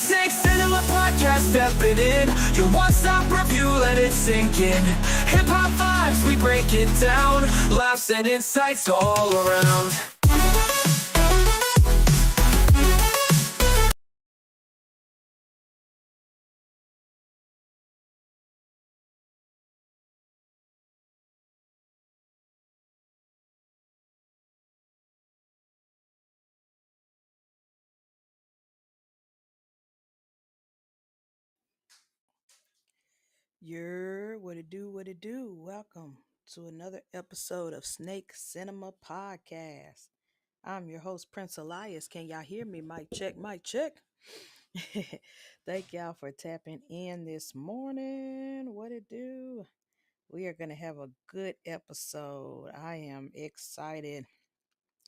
Snake Cinema Podcast stepping in. Your one-stop review, let it sink in. Hip-hop vibes, we break it down. Laughs and insights all around. What it do, what it do. Welcome to another episode of Snake Cinema Podcast. I'm your host, Prince Elias. Can y'all hear me? Mic check, mic check. Thank y'all for tapping in this morning. What it do? We are going to have a good episode. I am excited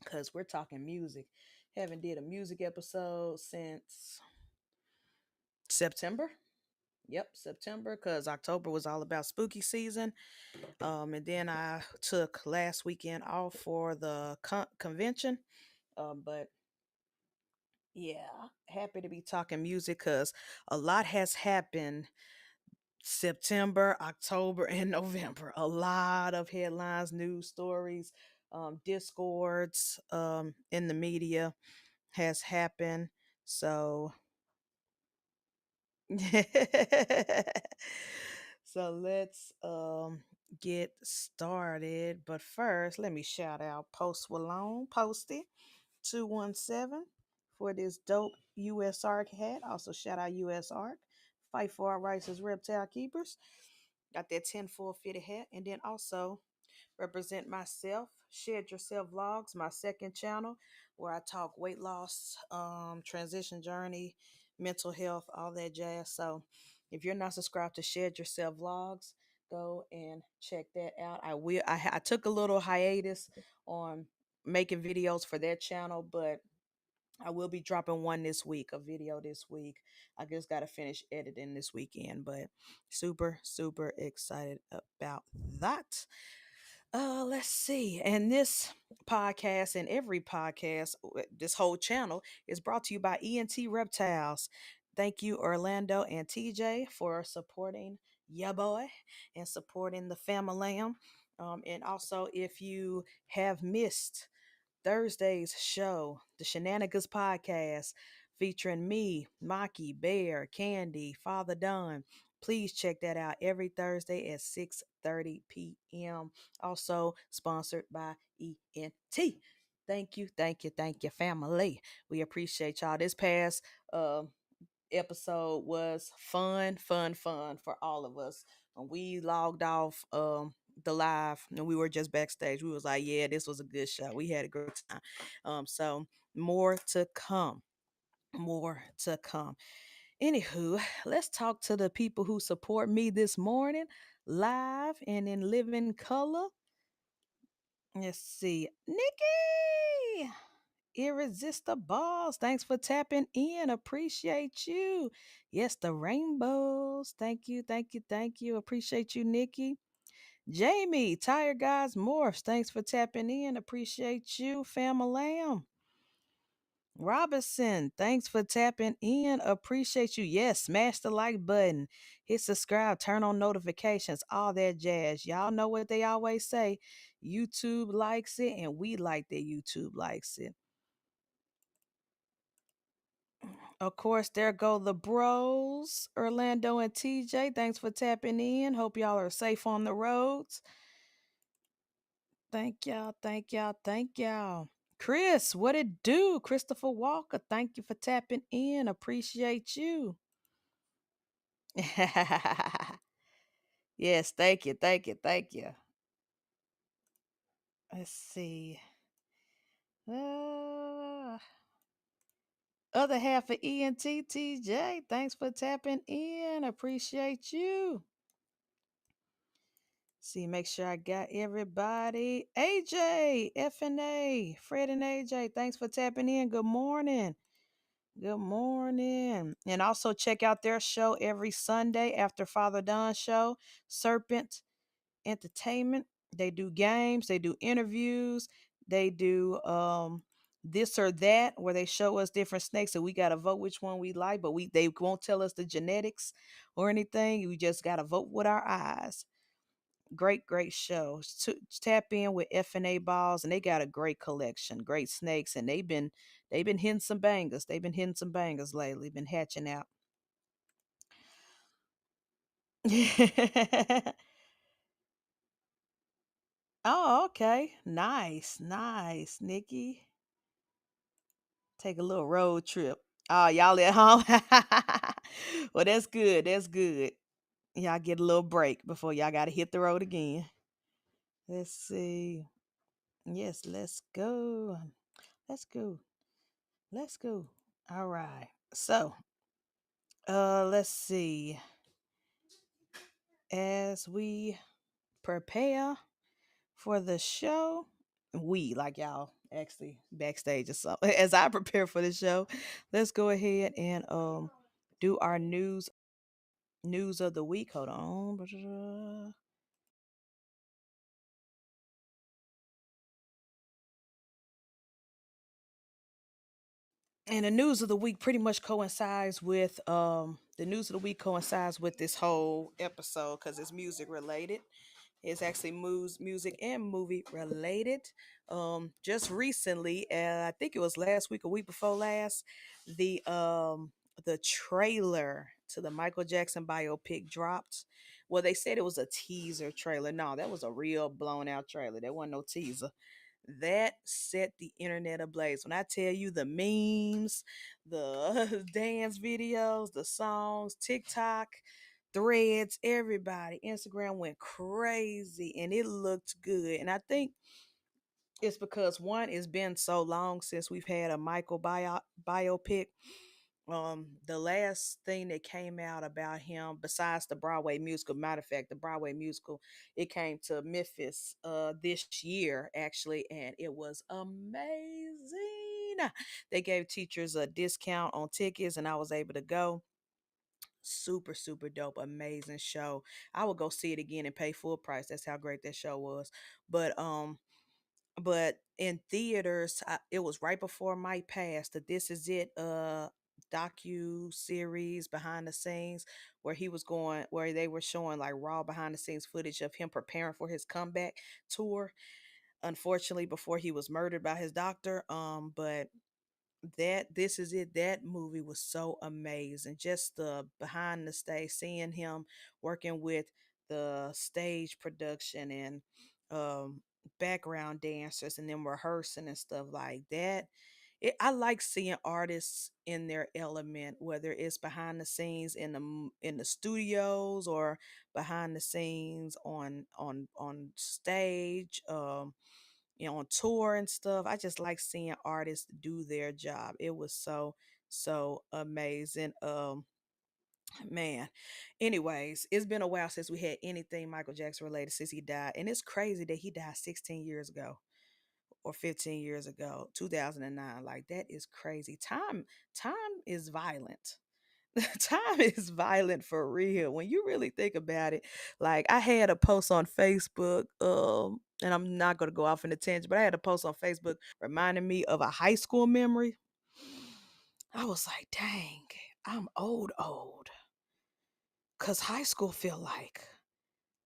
because we're talking music. Haven't did a music episode since September. Yep, September, because October was all about spooky season. And then I took last weekend off for the convention. But yeah, happy to be talking music because a lot has happened September, October, and November. A lot of headlines, news stories, discords in the media has happened. So so let's get started. But first, let me shout out Post Malone, Posty 217 for this dope US Arc hat. Also shout out US Arc. Fight for our rights as reptile keepers. Got that 10-4 fitted hat. And then also represent myself, Shed Yourself Vlogs, my second channel, where I talk weight loss, transition journey, mental health, all that jazz. So if you're not subscribed to Shed Yourself Vlogs, go and check that out. I took a little hiatus on making videos for that channel, but I will be dropping one this week, a video this week. I just got to finish editing this weekend, but super, super excited about that. Let's see. And this podcast and every podcast, this whole channel is brought to you by ENT Reptiles. Thank you, Orlando and TJ, for supporting ya boy and supporting the family. And also, if you have missed Thursday's show, the Shenanigans Podcast, featuring me, Maki, Bear, Candy, Father Don. Please check that out every Thursday at 6:30 p.m. Also sponsored by ENT. Thank you, thank you, thank you, family. We appreciate y'all. This past uh, episode was fun for all of us. When we logged off the live and we were just backstage, we was like, yeah, this was a good show. We had a great time. So more to come. More to come. Anywho, let's talk to the people who support me this morning, live and in living color. Let's see. Nikki! Irresistibles. Thanks for tapping in. Appreciate you. Yes, the rainbows. Thank you, thank you, thank you. Appreciate you, Nikki. Jamie, Tired Guys Morphs. Thanks for tapping in. Appreciate you, Famalam. Robinson, thanks for tapping in. Appreciate you. Yes, smash the like button, hit subscribe, turn on notifications, all that jazz. Y'all know what they always say. YouTube likes it, and we like that YouTube likes it. Of course, there go the bros, Orlando and TJ. Thanks for tapping in. Hope y'all are safe on the roads. Thank y'all, thank y'all, thank y'all. Chris, what it do? Christopher Walker, thank you for tapping in. Appreciate you. Yes, thank you, thank you, thank you. Let's see. Uh, Other half of ENTTJ, thanks for tapping in. Appreciate you. See, make sure I got everybody. AJ, FNA, Fred and AJ, thanks for tapping in. Good morning. Good morning. And also check out their show every Sunday after Father Don's show, Serpent Entertainment. They do games, they do interviews, they do this or that, where they show us different snakes and we gotta vote which one we like, but they won't tell us the genetics or anything. We just gotta vote with our eyes. Great show. Tap in with F&A balls, and they got a great collection, great snakes, and they've been hitting some bangers. They've been hitting some bangers lately. Been hatching out. Oh, okay. Nice, Nikki. Take a little road trip. Oh, y'all at home? Well, that's good. That's good. Y'all get a little break before y'all got to hit the road again. Let's see. Yes, let's go. Let's go. Let's go. All right. So, let's see. As we prepare for the show, we like y'all actually backstage or something. As I prepare for the show, let's go ahead and do our news of the week. Hold on. And the news of the week pretty much coincides with the news of the week coincides with this whole episode because it's music related. It's actually music and movie related. Just recently, I think it was last week or week before last, the trailer to the Michael Jackson biopic dropped. Well, they said it was a teaser trailer. No, that was a real blown out trailer. There wasn't no teaser. That set the internet ablaze. When I tell you the memes, the dance videos, the songs, TikTok, threads, everybody, Instagram went crazy and it looked good. And I think it's because one, it's been so long since we've had a biopic. The last thing that came out about him, besides the Broadway musical, matter of fact, the Broadway musical, it came to Memphis this year actually, and it was amazing. They gave teachers a discount on tickets, and I was able to go. Super dope, amazing show. I would go see it again and pay full price. That's how great that show was. But in theaters, it was right before Mike passed. The This Is It docu series behind the scenes where they were showing like raw behind the scenes footage of him preparing for his comeback tour. Unfortunately, before he was murdered by his doctor. But that This Is It, that movie was so amazing. Just the behind the stage, seeing him working with the stage production and um background dancers and them rehearsing and stuff like that. I like seeing artists in their element, whether it's behind the scenes in the studios or behind the scenes on stage. On tour and stuff. I just like seeing artists do their job. It was so amazing. Man. Anyways, it's been a while since we had anything Michael Jackson related since he died, and it's crazy that he died 16 years ago or 15 years ago, 2009. Like that is crazy. Time is violent. Time is violent for real when you really think about it. Like I had a post on Facebook, and I'm not going to go off in a tangent, but I had a post on Facebook reminding me of a high school memory. I was like, dang, I'm old because high school feel like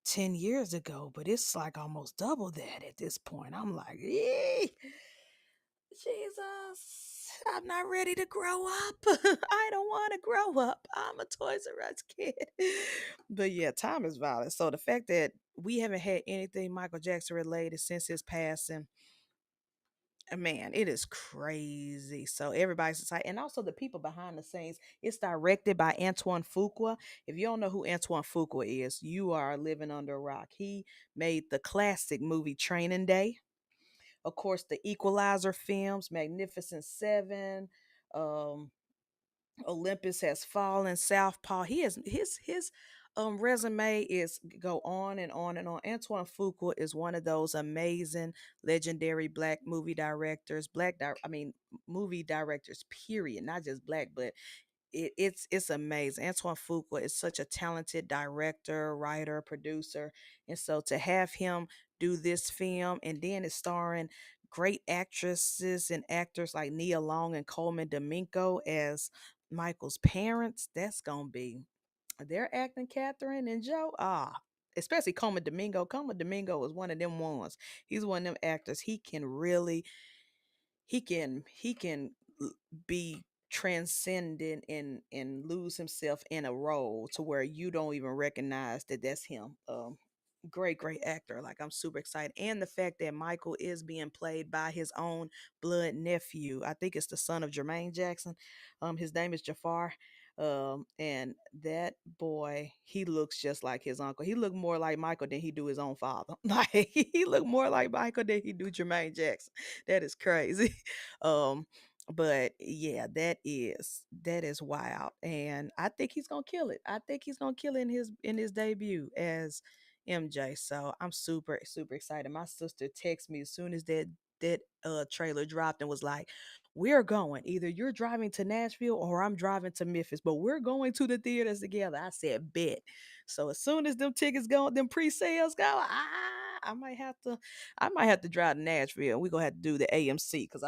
10 years ago, but it's like almost double that at this point. I'm like, Jesus, I'm not ready to grow up. I don't want to grow up. I'm a Toys R Us kid. But yeah, time is violent. So the fact that we haven't had anything Michael Jackson related since his passing, man, it is crazy. So everybody's excited. And also the people behind the scenes. It's directed by Antoine Fuqua. If you don't know who Antoine Fuqua is, you are living under a rock. He made the classic movie Training Day, of course, the Equalizer films, Magnificent Seven, um, Olympus Has Fallen, Southpaw. He has his resume is go on and on and on. Antoine Fuqua is one of those amazing, legendary black movie directors, movie directors. Period, not just black, but it's amazing. Antoine Fuqua is such a talented director, writer, producer, and so to have him do this film and then it's starring great actresses and actors like Nia Long and Coleman Domingo as Michael's parents. That's gonna be they're acting Catherine and Joe. Especially Coleman Domingo. Coleman Domingo is one of them ones. He's one of them actors. He can be transcendent and lose himself in a role to where you don't even recognize that that's him. Great actor. Like, I'm super excited, and the fact that Michael is being played by his own blood nephew. I think it's the son of Jermaine Jackson. His name is Jafar. And that boy, he looks just like his uncle. He looked more like Michael than he do his own father. Like, he looked more like Michael than he do Jermaine Jackson. That is crazy. um but yeah, that is wild, and I think he's gonna kill it. I think he's gonna kill it in his debut as MJ. So I'm super excited. My sister texted me as soon as that trailer dropped and was like, "We're going. Either you're driving to Nashville or I'm driving to Memphis, but we're going to the theaters together." I said, "Bet." So as soon as them tickets go, them pre-sales go, I might have to drive to Nashville. We're gonna have to do the AMC because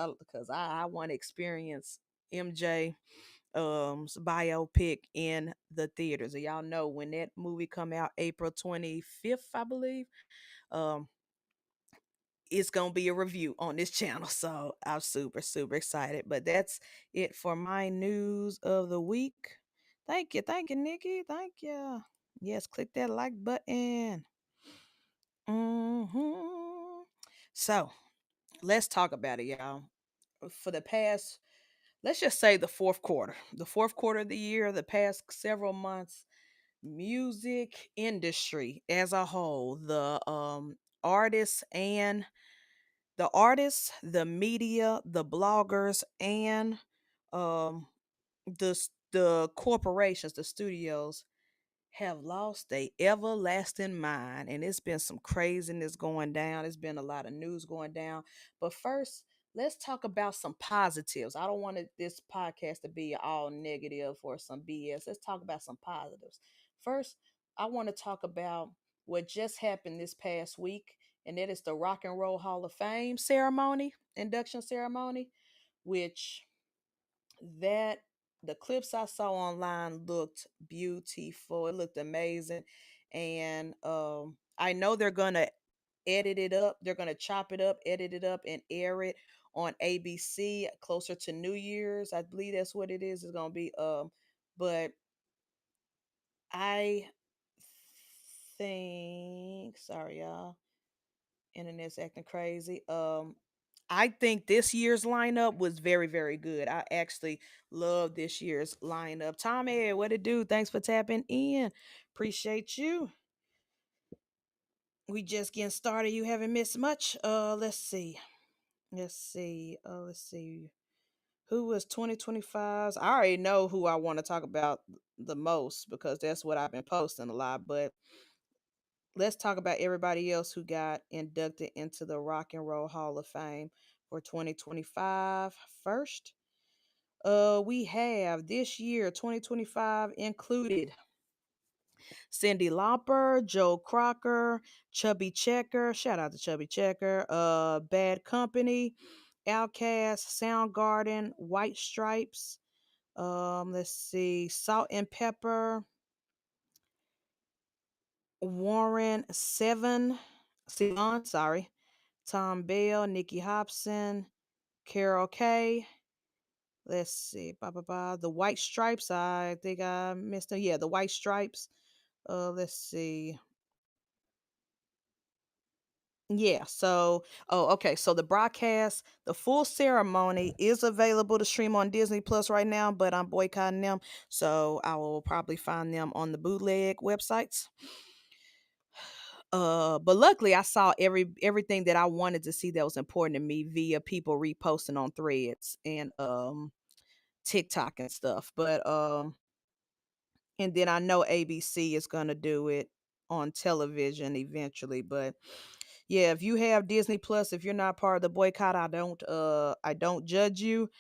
I want to experience MJ biopic in the theaters. And y'all know when that movie come out April 25th, I believe. Um it's gonna be a review on this channel. So I'm super excited. But that's it for my news of the week. Thank you, Nikki. Thank you. Yes, click that like button. hmm So let's talk about it, y'all. For the past, let's just say the fourth quarter of the year, the past several months, music industry as a whole, artists and the media, the bloggers, and um the corporations, the studios have lost a everlasting mind, and it's been some craziness going down. It's been a lot of news going down. But first, let's talk about some positives. I don't want this podcast to be all negative or some BS. Let's talk about some positives. First, I want to talk about what just happened this past week, and that is the Rock and Roll Hall of Fame ceremony, induction ceremony, which that the clips I saw online looked beautiful. It looked amazing. And I know they're gonna edit it up. They're gonna chop it up, edit it up, and air it on ABC closer to New Year's. I believe that's what it is. It's gonna be but I think, sorry y'all, internet's acting crazy. I think this year's lineup was very good. I actually love this year's lineup. Tommy, what it do? Thanks for tapping in. Appreciate you. We just getting started. You haven't missed much. Let's see. Let's see. Who was 2025's? I already know who I want to talk about the most because that's what I've been posting a lot. But let's talk about everybody else who got inducted into the Rock and Roll Hall of Fame for 2025. First, we have this year, 2025, included Cindy Lauper, Joe Crocker, Chubby Checker. Shout out to Chubby Checker. Bad Company, Outkast, Soundgarden, White Stripes. Let's see, Salt and Pepper, Warren Ceylon, sorry, Tom Bell, Nikki Hobson, Carol Kay. Let's see, the White Stripes. I think I missed them. Yeah, the White Stripes. Let's see. Yeah, so okay. So the full ceremony is available to stream on Disney Plus right now, but I'm boycotting them. So I will probably find them on the bootleg websites. But luckily I saw everything that I wanted to see that was important to me via people reposting on threads and TikTok and stuff. But and then I know ABC is gonna do it on television eventually. But yeah, if you have Disney Plus, if you're not part of the boycott, I don't judge you.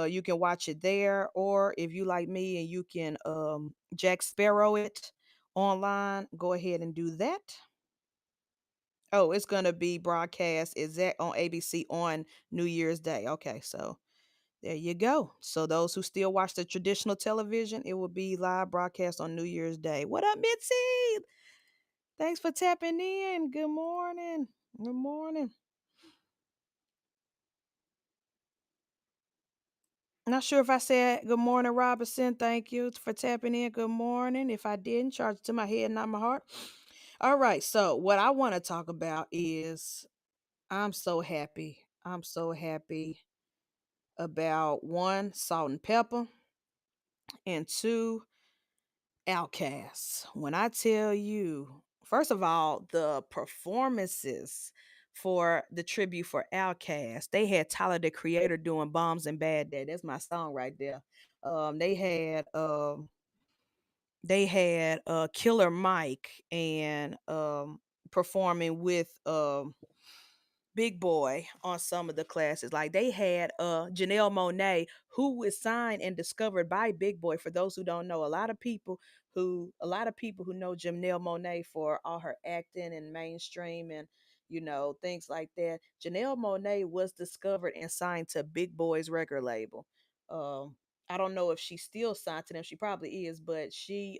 You can watch it there, or if you like me and you can Jack Sparrow it online, go ahead and do that. Oh, it's gonna be broadcast exact on ABC on New Year's Day. Okay, so there you go. So those who still watch the traditional television, it will be live broadcast on New Year's Day. What up, Mitzi? Thanks for tapping in. Good morning. Good morning. Not sure if I said good morning, Robinson. Thank you for tapping in. Good morning. If I didn't, charge it to my head, not my heart. All right. So, what I want to talk about is I'm so happy. I'm so happy about one, salt and pepper, and two, outcasts. When I tell you, first of all, the performances for the tribute for Outcast, they had Tyler the Creator doing Bombs and Bad Day. That's my song right there. Um, they had um they had Killer Mike and performing with Big Boy on some of the classes. Like they had Janelle Monet, who was signed and discovered by Big Boy. For those who don't know, a lot of people who know Janelle Monet for all her acting and mainstream and things like that. Janelle Monet was discovered and signed to Big Boy's record label. Um, I don't know if she's still signed to them. She probably is, but she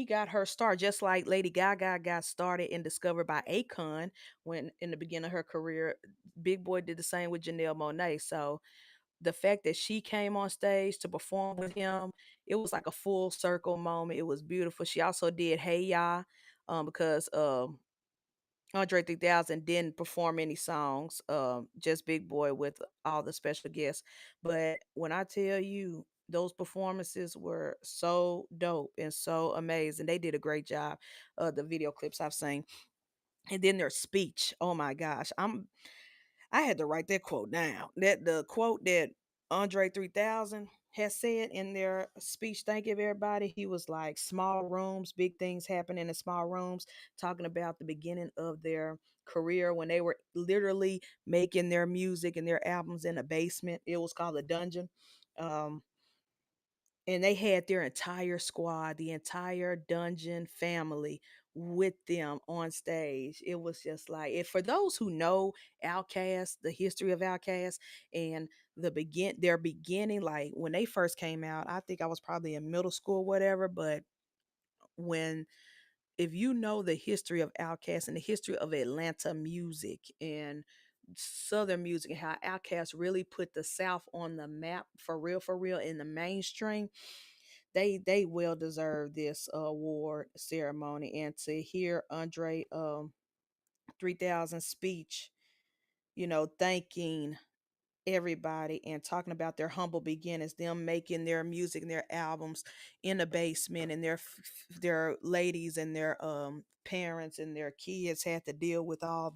got her start just like Lady Gaga got started and discovered by Akon when in the beginning of her career. Big Boy did the same with Janelle Monet. So the fact that she came on stage to perform with him, it was like a full circle moment. It was beautiful. She also did Hey Ya, because Andre 3000 didn't perform any songs, just Big Boy with all the special guests. But when I tell you, those performances were so dope and so amazing. They did a great job. The video clips I've seen, and then their speech. Oh my gosh, I had to write that quote down. That the quote that Andre 3000 has said in their speech, thank you everybody. He was like small rooms, big things happening in small rooms, talking about the beginning of their career when they were literally making their music and their albums in a basement. It was called a dungeon. Um, and they had their entire squad, the entire dungeon family with them on stage. It was just like if for those who know Outcast, the history of Outcast and their beginning, like when they first came out, I think I was probably in middle school, whatever. But when if you know the history of Outkast and the history of Atlanta music and Southern music and how Outkast really put the South on the map for real in the mainstream, they well deserve this award ceremony. And to hear Andre 3000 speech, thanking everybody and talking about their humble beginnings, them making their music and their albums in the basement, and their ladies and their parents and their kids had to deal with all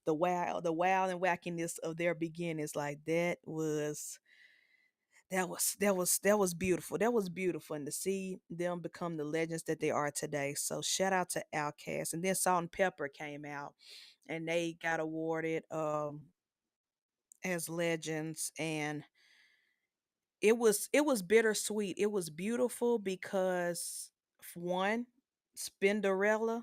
the wow and wackiness of their beginnings. Like that was beautiful. That was beautiful, and to see them become the legends that they are today. So shout out to Outkast. And then Salt and Pepper came out, and they got awarded as legends. And it was bittersweet. It was beautiful because one, Spinderella,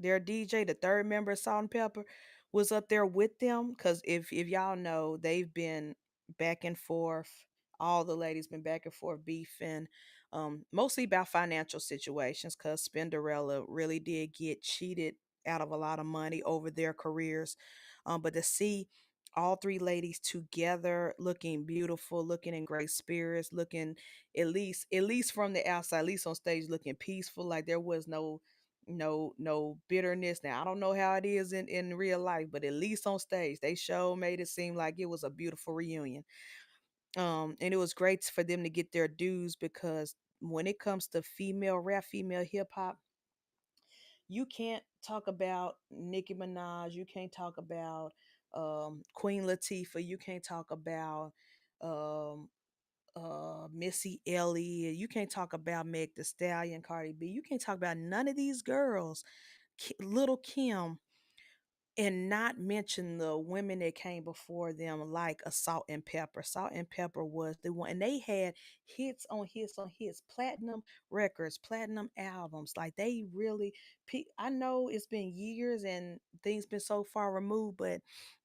their DJ, the third member of Salt and Pepper, was up there with them. Cause if y'all know, they've been back and forth. All the ladies been back and forth beefing, mostly about financial situations. Cause Spinderella really did get cheated out of a lot of money over their careers. But to see all three ladies together looking beautiful, looking in great spirits, looking at least from the outside, at least on stage looking peaceful, like there was no bitterness. Now I don't know how it is in real life, but at least on stage they show made it seem like it was a beautiful reunion. And it was great for them to get their dues because when it comes to female rap, female hip hop, you can't talk about Nicki Minaj, you can't talk about Queen Latifah, you can't talk about um Missy Elliott, you can't talk about Meg the Stallion, Cardi B, you can't talk about none of these girls, Little Kim, and not mention the women that came before them, like a Salt and Pepper. Salt and Pepper was the one, and they had hits on hits on hits, platinum records, platinum albums. Like they really, I know it's been years and things been so far removed, but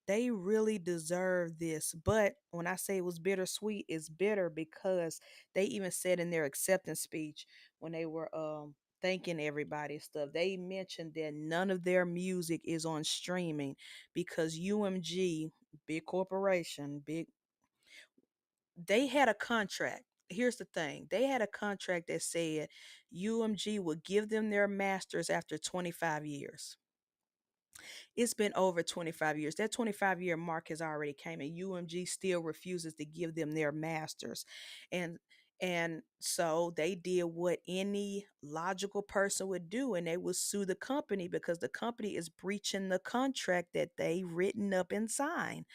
they really deserve this. But when I say it was bittersweet, it's bitter because they even said in their acceptance speech when they were thanking everybody and stuff, they mentioned that none of their music is on streaming because UMG, big corporation, big, they had a contract. Here's the thing, they had a contract that said UMG would give them their masters after 25 years. It's been over 25 years. That 25-year mark has already came, and UMG still refuses to give them their masters. And so they did what any logical person would do, and they would sue the company because the company is breaching the contract that they written up and signed.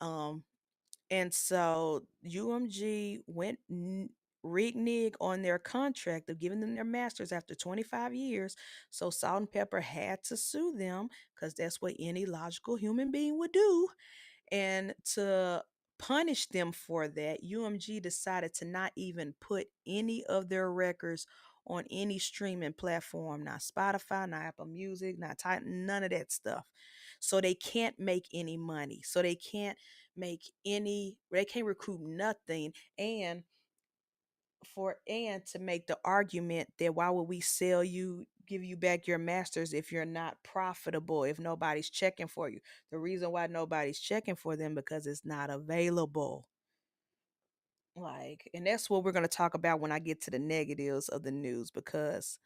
Um, and so UMG went renege on their contract of giving them their masters after 25 years. So Salt and Pepper had to sue them because that's what any logical human being would do. And to punish them for that, UMG decided to not even put any of their records on any streaming platform, not Spotify, not Apple Music, not Titan, none of that stuff. So they can't make any money. So they can't recruit nothing. And to make the argument that why would we sell you, give you back your masters if you're not profitable, if nobody's checking for you? The reason why nobody's checking for them because it's not available. Like, and that's what we're going to talk about when I get to the negatives of the news, because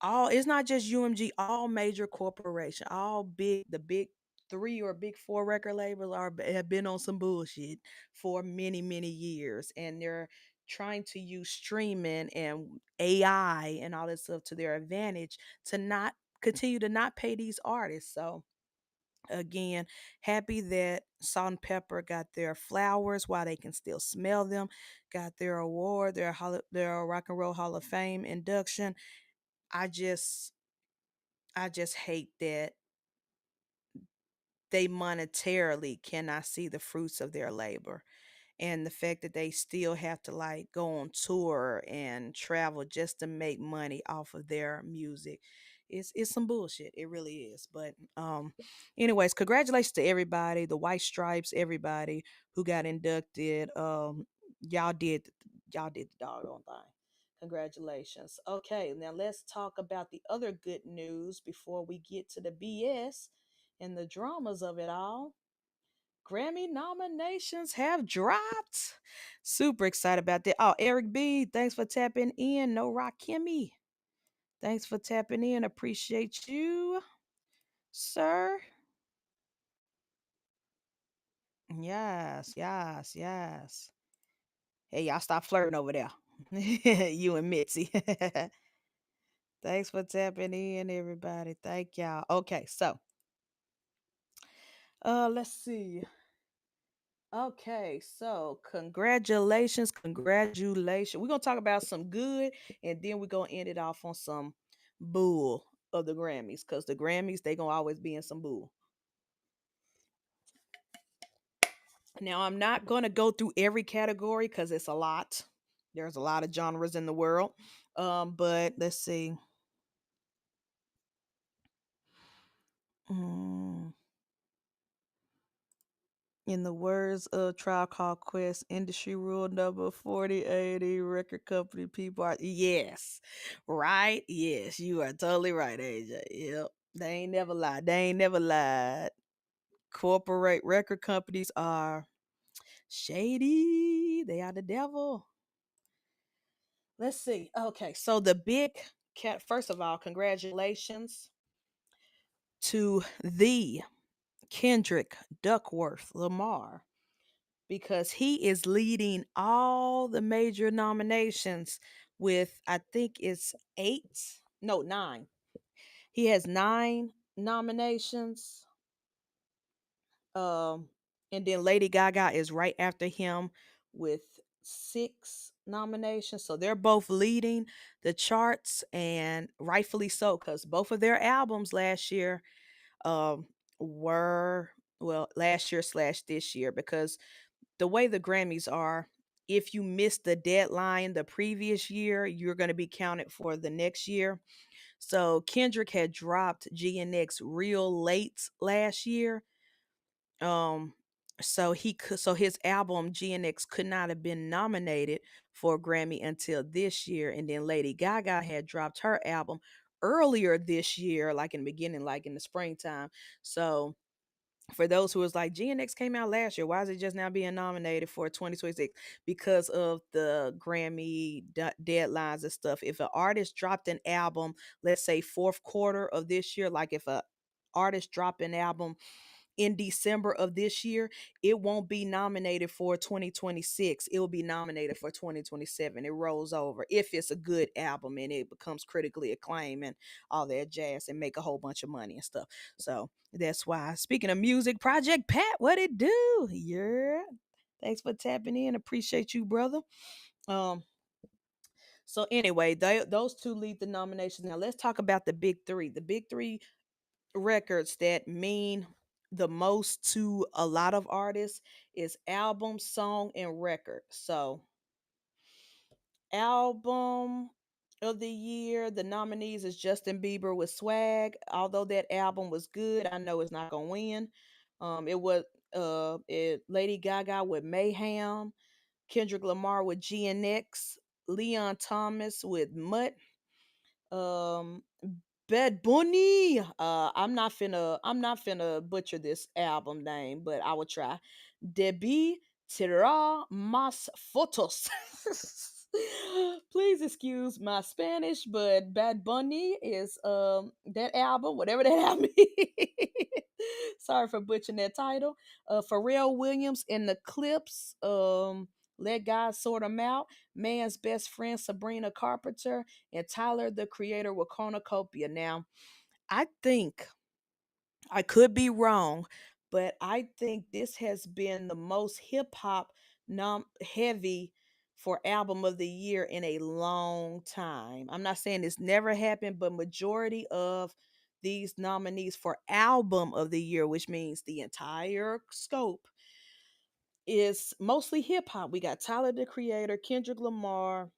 all, it's not just UMG, all major corporation, all big, the big three or big four record labels are have been on some bullshit for many, many years, and they're trying to use streaming and AI and all this stuff to their advantage to not continue to not pay these artists. So again, happy that Salt and Pepper got their flowers while they can still smell them, got their award, their Rock and Roll Hall of Fame induction. I just I just hate that they monetarily cannot see the fruits of their labor, and the fact that they still have to like go on tour and travel just to make money off of their music. It's some bullshit. It really is. But anyways, congratulations to everybody, the White Stripes, everybody who got inducted. Y'all did y'all did the doggone thing. Congratulations. Okay, now let's talk about the other good news before we get to the BS and the dramas of it all. Grammy nominations have dropped. Super excited about that. Oh, Eric B, thanks for tapping in. No Rock Kimmy, thanks for tapping in. Appreciate you, sir. Yes, yes, yes. Hey, y'all stop flirting over there. You and Mitzi. Thanks for tapping in, everybody. Thank y'all. Okay, so let's see. Okay, so congratulations, congratulations. We're gonna talk about some good, and then we're gonna end it off on some bull of the Grammys, because the Grammys, they gonna always be in some bull. Now I'm not gonna go through every category because it's a lot. There's a lot of genres in the world. But let's see. Mm, In the words of Trial Called Quest, industry rule number 4080, record company people are, yes, right? Yes, you are totally right, AJ. Yep. They ain't never lied. They ain't never lied. Corporate record companies are shady. They are the devil. Let's see. Okay, so the big cat, first of all, congratulations to the Kendrick Duckworth Lamar, because he is leading all the major nominations with, I think it's eight, no, nine. He has nine nominations. Um, and then Lady Gaga is right after him with six nominations. So they're both leading the charts, and rightfully so, because both of their albums last year, um, were, well, last year slash this year, because the way the Grammys are, if you missed the deadline the previous year, you're going to be counted for the next year. So Kendrick had dropped GNX real late last year. Um so his album GNX could not have been nominated for a Grammy until this year, and then Lady Gaga had dropped her album earlier this year, like in the beginning, like in the springtime. So for those who was like, GNX came out last year, why is it just now being nominated for 2026? Because of the Grammy deadlines and stuff. If an artist dropped an album, let's say fourth quarter of this year, like if a artist dropped an album in December of this year, it won't be nominated for 2026. It will be nominated for 2027. It rolls over if it's a good album and it becomes critically acclaimed and all that jazz and make a whole bunch of money and stuff. So that's why. Speaking of music, Project Pat, what it do? Yeah. Thanks for tapping in. Appreciate you, brother. Um, so anyway, those two lead the nominations. Now let's talk about the big three. The big three records that mean the most to a lot of artists is album, song, and record. So, album of the year, the nominees is Justin Bieber with Swag. Although that album was good, I know it's not gonna win. It was Lady Gaga with Mayhem, Kendrick Lamar with GNX, Leon Thomas with Mutt, um Bad Bunny. I'm not finna butcher this album name, but I will try. Debbie Tira Mas Fotos. Please excuse my Spanish, but Bad Bunny is that album, whatever that album is. Sorry for butchering that title. Pharrell Williams in the clips. Let God Sort 'em Out. Man's Best Friend Sabrina Carpenter and Tyler the Creator with Cornucopia. Now, I think I could be wrong, but I think this has been the most hip hop heavy for album of the year in a long time. I'm not saying it's never happened, but majority of these nominees for album of the year, which means the entire scope, is mostly hip hop. We got Tyler the Creator, Kendrick Lamar,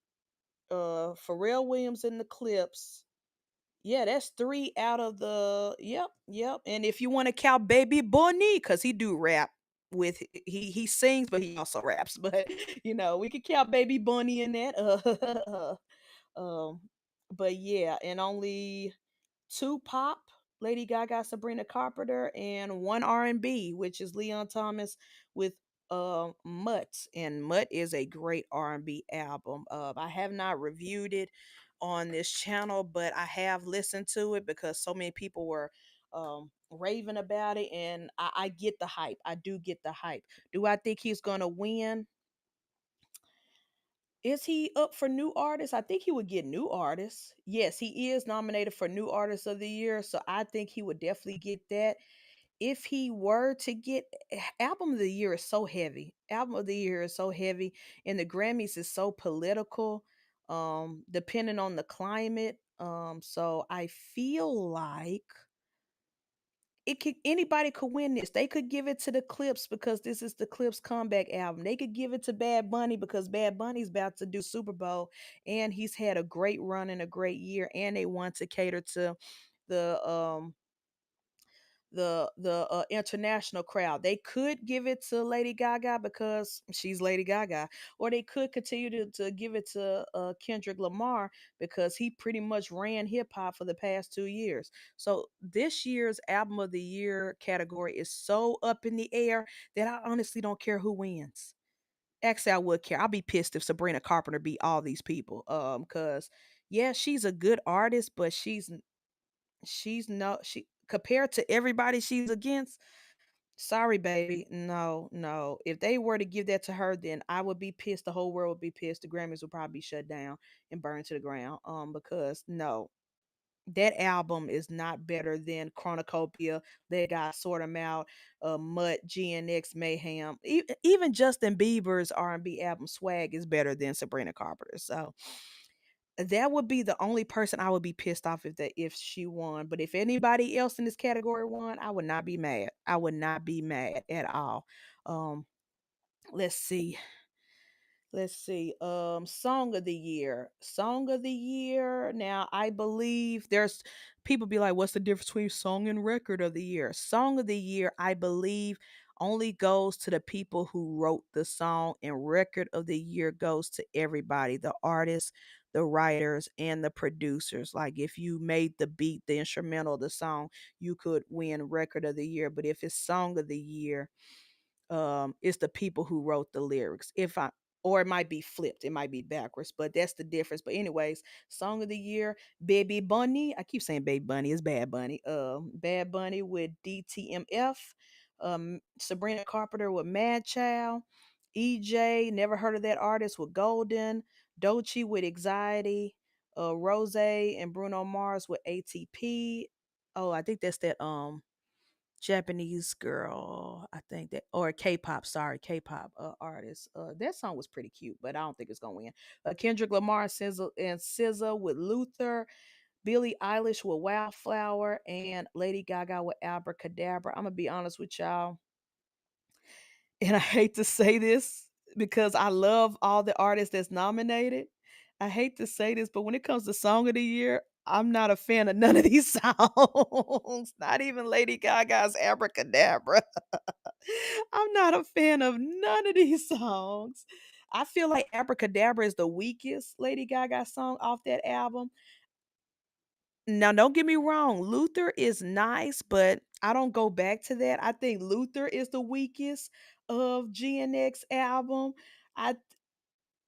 Pharrell Williams in the clips. Yeah, that's three out of the yep. And if you want to count Baby Bunny, because he do rap with he sings, but he also raps. But we could count Baby Bunny in that. Um, but yeah, and only two pop, Lady Gaga, Sabrina Carpenter, and one R&B, which is Leon Thomas with Mutt. And Mutt is a great R&B album. I have not reviewed it on this channel, but I have listened to it because so many people were raving about it, and I get the hype. I do get the hype. Do I think he's gonna win? Is he up for new artists? I think he would get new artists. Yes, he is nominated for new artist of the year, so I think he would definitely get that. If he were to get album of the year is so heavy. Album of the year is so heavy, and the Grammys is so political, depending on the climate. So I feel like it could anybody could win this. They could give it to the Clips because this is the Clips comeback album. They could give it to Bad Bunny because Bad Bunny's about to do Super Bowl and he's had a great run and a great year, and they want to cater to the international crowd. They could give it to Lady Gaga because she's Lady Gaga, or they could continue to give it to Kendrick Lamar because he pretty much ran hip hop for the past 2 years. So this year's album of the year category is so up in the air that I honestly don't care who wins. Actually, I would care. I'll be pissed if Sabrina Carpenter beat all these people. Because yeah, she's a good artist, but she's no she compared to everybody she's against. Sorry, baby. No, no. If they were to give that to her, then I would be pissed. The whole world would be pissed. The Grammys would probably be shut down and burned to the ground. Because no, that album is not better than Cornucopia. They got Sort 'em Out, Mutt, GNX, Mayhem. Even Justin Bieber's R&B album Swag is better than Sabrina Carpenter. So That would be the only person I would be pissed off if she won. But if anybody else in this category won, I would not be mad. I would not be mad at all. Um, let's see. Let's see. Song of the year. Song of the year. Now, I believe there's people be like, what's the difference between song and record of the year? Song of the year, I believe, only goes to the people who wrote the song, and record of the year goes to everybody, the artists, the writers, and the producers. Like if you made the beat, the instrumental of the song, you could win record of the year. But if it's song of the year, it's the people who wrote the lyrics. If I Or it might be flipped, it might be backwards, but that's the difference. But anyways, song of the year, Baby Bunny. I keep saying Baby Bunny, it's Bad Bunny. Bad Bunny with DTMF. Sabrina Carpenter with Mad Child. EJ, never heard of that artist, with Golden. Dochi with Anxiety. Rose and Bruno Mars with ATP. Oh, I think that's that Japanese girl, I think that, or K-pop, sorry, K-pop artist. That song was pretty cute, but I don't think it's gonna win. Kendrick Lamar, SZA with Luther, Billie Eilish with Wildflower, and Lady Gaga with Abracadabra. I'm gonna be honest with y'all, and I hate to say this because I love all the artists that's nominated. I hate to say this, but when it comes to song of the year, I'm not a fan of none of these songs. Not even Lady Gaga's Abracadabra. I'm not a fan of none of these songs. I feel like Abracadabra is the weakest Lady Gaga song off that album. Now, don't get me wrong, Luther is nice, but I don't go back to that. I think Luther is the weakest of GNX album. I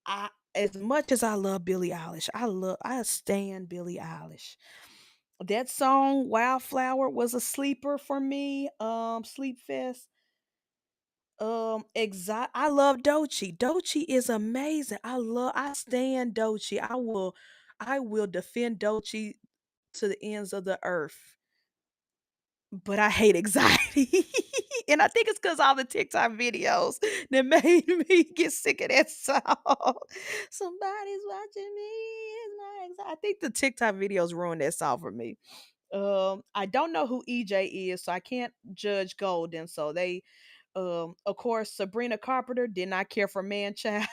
I As much as I love Billie Eilish, I stand Billie Eilish. That song Wildflower was a sleeper for me. Sleep Fest. I love Dochi. Dochi is amazing. I stand Dochi. I will defend Dochi to the ends of the earth. But I hate anxiety. And I think it's because all the TikTok videos that made me get sick of that song. Somebody's watching me. It's my anxiety. I think the TikTok videos ruined that song for me. I don't know who EJ is, so I can't judge Golden. So of course, Sabrina Carpenter did not care for Man Child.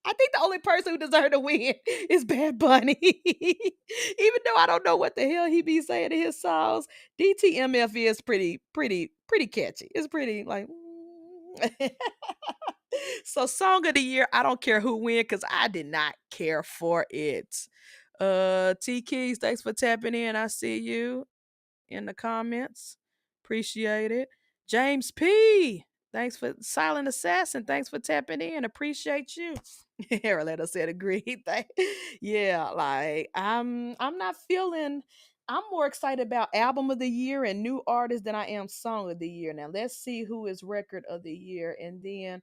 I think the only person who deserved to win is Bad Bunny. Even though I don't know what the hell he be saying in his songs, DTMF is pretty catchy. It's pretty like so song of the year, I don't care who win because I did not care for it. T Keys, thanks for tapping in. I see you in the comments. Appreciate it. James P. Thanks for Silent Assassin. Thanks for tapping in. Appreciate you. Arletta said agreed. Yeah, like I'm not feeling I'm more excited about album of the year and new artists than I am song of the year. Now let's see who is record of the year, and then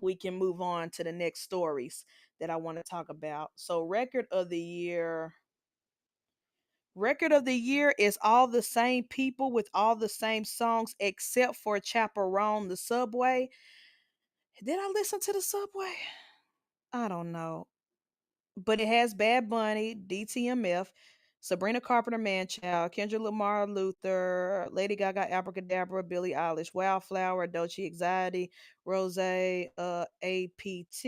we can move on to the next stories that I want to talk about. So record of the year is all the same people with all the same songs except for Chaperone the Subway. Did I listen to the Subway? I don't know. But it has Bad Bunny, DTMF, Sabrina Carpenter Manchild, Kendrick Lamar Luther, Lady Gaga Abracadabra, Billie Eilish Wildflower, Dolce Anxiety, Rose, APT.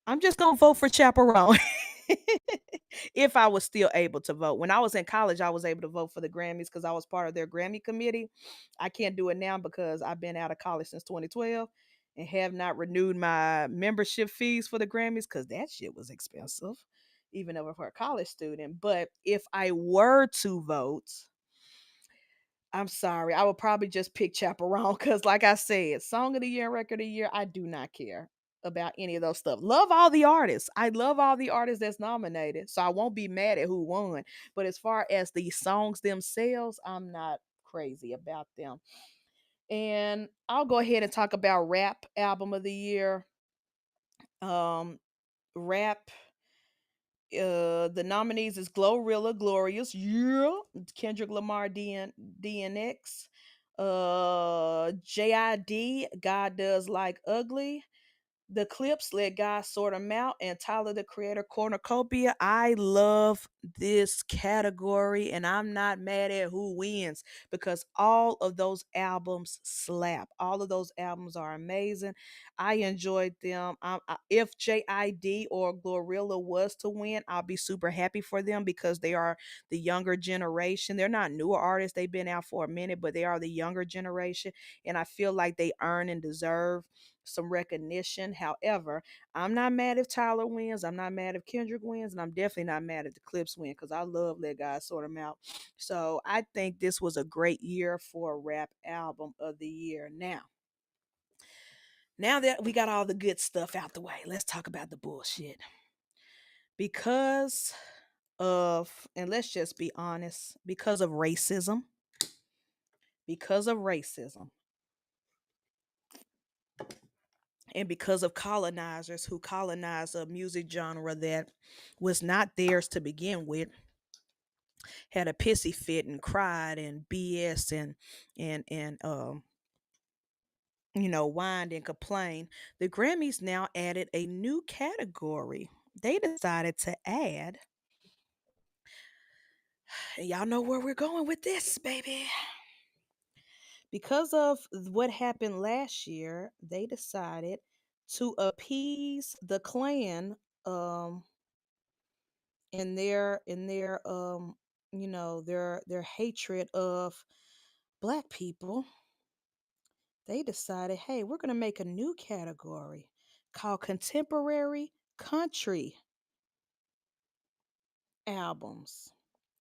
I'm just gonna vote for Chaperone. If I was still able to vote. When I was in college, I was able to vote for the Grammys because I was part of their Grammy committee. I can't do it now because I've been out of college since 2012 and have not renewed my membership fees for the Grammys because that shit was expensive, even though for a college student. But if I were to vote, I'm sorry. I would probably just pick Chaperone because, like I said, Song of the Year, Record of the Year, I do not care about any of those stuff. Love all the artists. I love all the artists that's nominated, so I won't be mad at who won. But as far as the songs themselves, I'm not crazy about them. And I'll go ahead and talk about Rap Album of the Year. Rap the nominees is Glorilla, Glorious, yeah, Kendrick Lamar, DNX, JID, God Does Like Ugly, The Clips, Let God Sort 'Em Out, and Tyler the Creator Cornucopia. I love this category, and I'm not mad at who wins because all of those albums slap. All of those albums are amazing. I enjoyed them. If JID or Glorilla was to win, I'll be super happy for them because they are the younger generation. They're not newer artists, they've been out for a minute, but they are the younger generation, and I feel like they earn and deserve some recognition. However, I'm not mad if Tyler wins. I'm not mad if Kendrick wins, and I'm definitely not mad if the Clips win because I love Let God Sort 'Em Out. So I think this was a great year for a rap album of the year. Now that we got all the good stuff out the way, let's talk about the bullshit. Because and let's just be honest, because of racism, and because of colonizers who colonized a music genre that was not theirs to begin with, had a pissy fit and cried and BS and whined and complained. The Grammys now added a new category. They decided to add, and y'all know where we're going with this, baby. Because of what happened last year, they decided to appease the Klan um in their hatred of black people. They decided, hey, we're going to make a new category called contemporary country albums.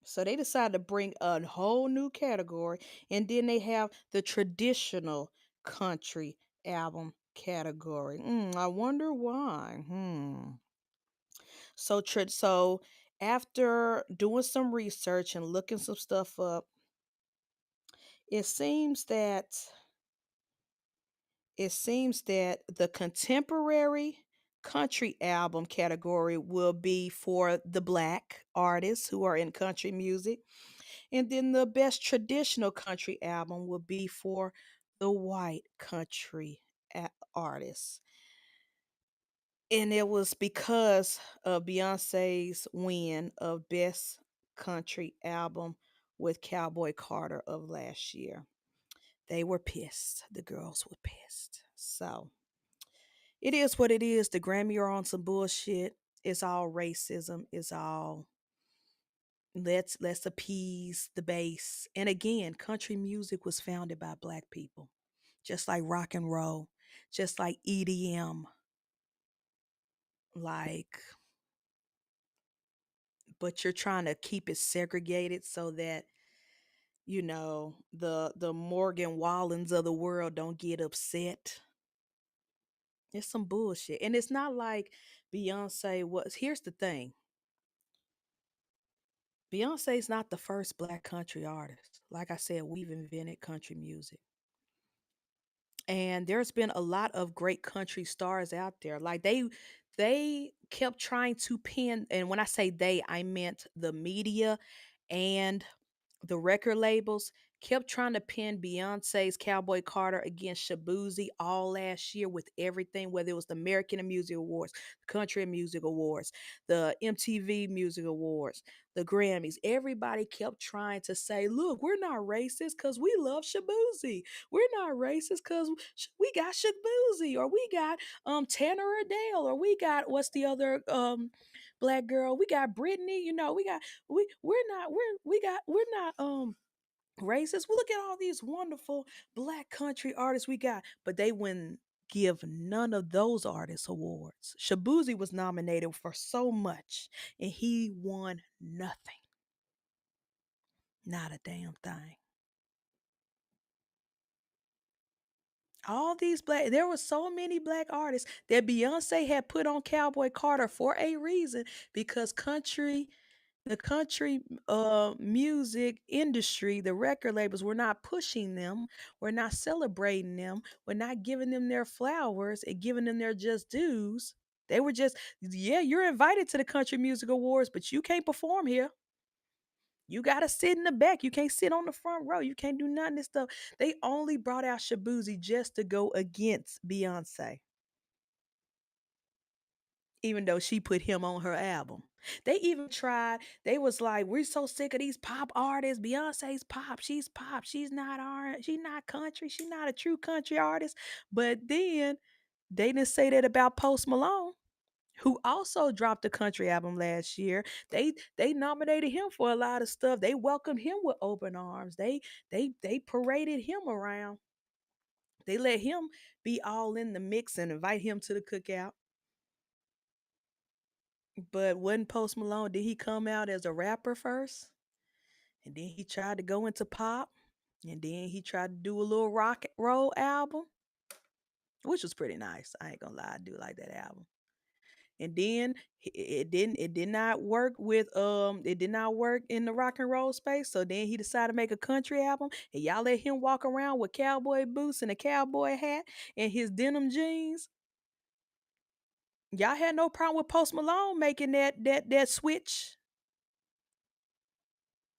So they decided to bring a whole new category, and then they have the traditional country album category. I wonder why. So after doing some research and looking some stuff up, it seems that the contemporary country album category will be for the black artists who are in country music, and then the best traditional country album will be for the white country artists. And it was because of Beyonce's win of best country album with Cowboy Carter of last year. They were pissed. The girls were pissed. So it is what it is. The Grammy are on some bullshit. It's all racism. It's all let's appease the base. And again, country music was founded by black people, just like rock and roll, just like EDM, like, but you're trying to keep it segregated so that the Morgan Wallens of the world don't get upset. It's some bullshit. And it's not like Beyonce was. Here's the thing, Beyonce's not the first black country artist. Like I said, we've invented country music. And there's been a lot of great country stars out there. Like they kept trying to pin, and when I say they, I meant the media and the record labels kept trying to pin Beyonce's Cowboy Carter against Shabuzi all last year with everything, whether it was the American Music Awards, the Country Music Awards, the MTV Music Awards, the Grammys. Everybody kept trying to say, look, we're not racist because we love Shabuzi. We're not racist because we got Shabuzi, or we got Tanner Adele, or we got what's the other black girl? We got Brittany, we got we're not racist. We look at all these wonderful black country artists we got, but they wouldn't give none of those artists awards. Shabuzi was nominated for so much and he won nothing. Not a damn thing. All these black, there were so many black artists that Beyonce had put on Cowboy Carter for a reason, because the country music industry, the record labels were not pushing them, were not celebrating them, were not giving them their flowers and giving them their just dues. They were just, yeah, you're invited to the Country Music Awards, but you can't perform here. You gotta sit in the back. You can't sit on the front row. You can't do none of this stuff. They only brought out Shabuzi just to go against Beyonce. even though she put him on her album. They even tried, they was like, we're so sick of these pop artists. Beyonce's pop. She's pop. She's not R. She's not country. She's not a true country artist. But then they didn't say that about Post Malone, who also dropped a country album last year. They nominated him for a lot of stuff. They welcomed him with open arms. They paraded him around. They let him be all in the mix and invite him to the cookout. But wasn't Post Malone, did he come out as a rapper first? And then he tried to go into pop. And then he tried to do a little rock and roll album, which was pretty nice. I ain't gonna lie, I do like that album. And then it did not work with it did not work in the rock and roll space. So then he decided to make a country album, and y'all let him walk around with cowboy boots and a cowboy hat and his denim jeans. Y'all had no problem with Post Malone making that switch.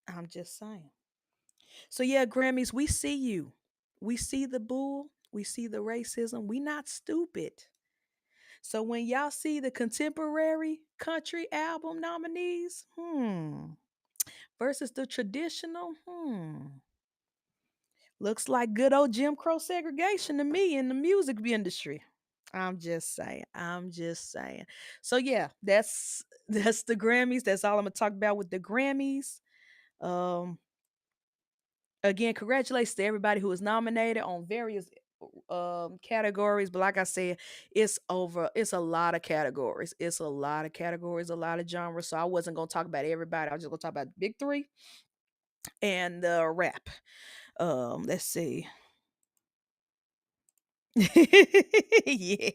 I'm just saying. So yeah, Grammys, we see you. We see the bull. We see the racism. We not stupid. So when y'all see the contemporary country album nominees, versus the traditional, looks like good old Jim Crow segregation to me in the music industry. I'm just saying. I'm just saying. So yeah, that's the Grammys. That's all I'm gonna talk about with the Grammys. Um, Again, congratulations to everybody who was nominated on various categories. But like I said, it's a lot of categories. It's a lot of categories, a lot of genres. So I wasn't gonna talk about everybody. I was just gonna talk about the big three and rap. Let's see. Yeah,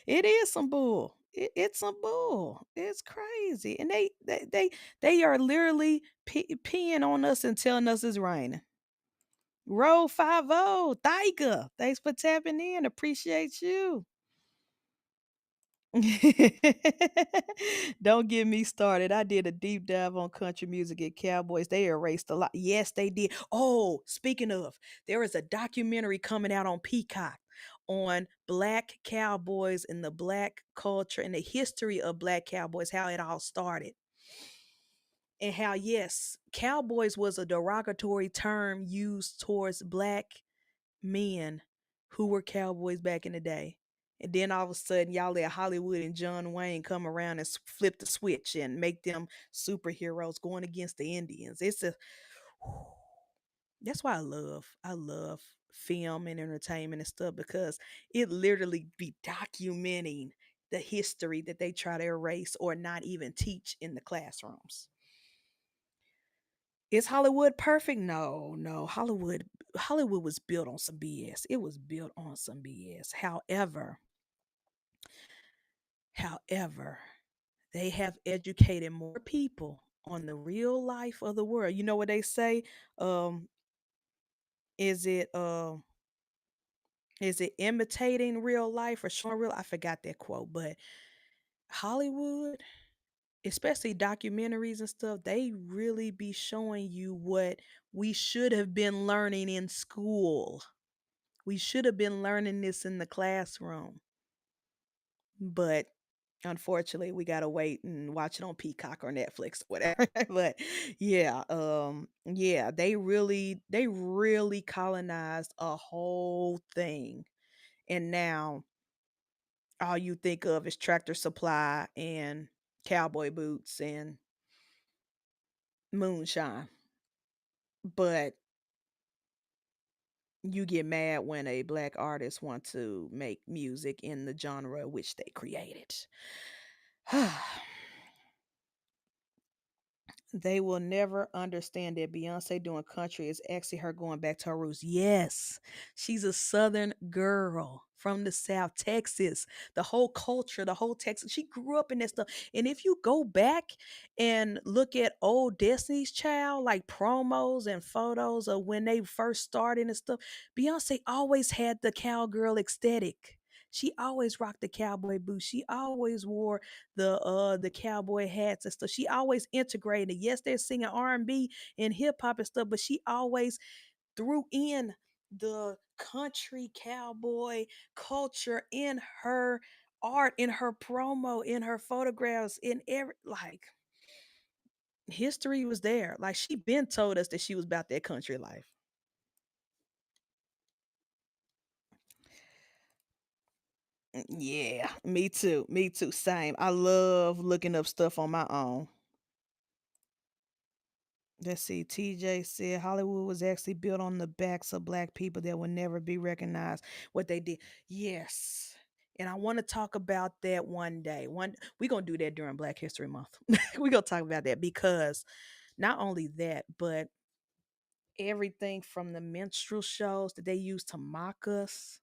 it is some bull. It's some bull. It's crazy, and they are literally peeing on us and telling us it's raining. Roll 50, Thika. Thanks for tapping in. Appreciate you. Don't get me started. I did a deep dive on country music and cowboys. They erased a lot. Yes, they did. Oh, speaking of, there is a documentary coming out on Peacock on black cowboys and the black culture and the history of black cowboys, how it all started. And how, yes, cowboys was a derogatory term used towards black men who were cowboys back in the day. And then all of a sudden, y'all let Hollywood and John Wayne come around and flip the switch and make them superheroes going against the Indians. It's a that's why I love film and entertainment and stuff, because it literally be documenting the history that they try to erase or not even teach in the classrooms. Is Hollywood perfect? No, no. Hollywood was built on some BS. It was built on some BS. However, they have educated more people on the real life of the world. You know what they say? Um, is it is it imitating real life or showing real? I forgot that quote, but Hollywood, especially documentaries and stuff, they really be showing you what we should have been learning in school. We should have been learning this in the classroom. But unfortunately, we gotta wait and watch it on Peacock or Netflix, whatever. But yeah, they really colonized a whole thing. And now all you think of is Tractor Supply and cowboy boots and moonshine. But you get mad when a black artist want to make music in the genre which they created. They will never understand that Beyonce doing country is actually her going back to her roots. Yes, she's a Southern girl from the South, Texas. The whole culture, the whole Texas. She grew up in that stuff. And if you go back and look at old Destiny's Child, like promos and photos of when they first started and stuff, Beyonce always had the cowgirl aesthetic. She always rocked the cowboy boots. She always wore the cowboy hats and stuff. She always integrated. Yes, they're singing R&B and hip hop and stuff, but she always threw in the country cowboy culture in her art, in her promo, in her photographs, in every like history was there. Like she been told us that she was about that country life. Yeah, me too. Me too. Same. I love looking up stuff on my own. Let's see. TJ said Hollywood was actually built on the backs of black people that will never be recognized. What they did. Yes. And I want to talk about that one day. One we're gonna do that during Black History Month. We're gonna talk about that because not only that, but everything from the minstrel shows that they used to mock us.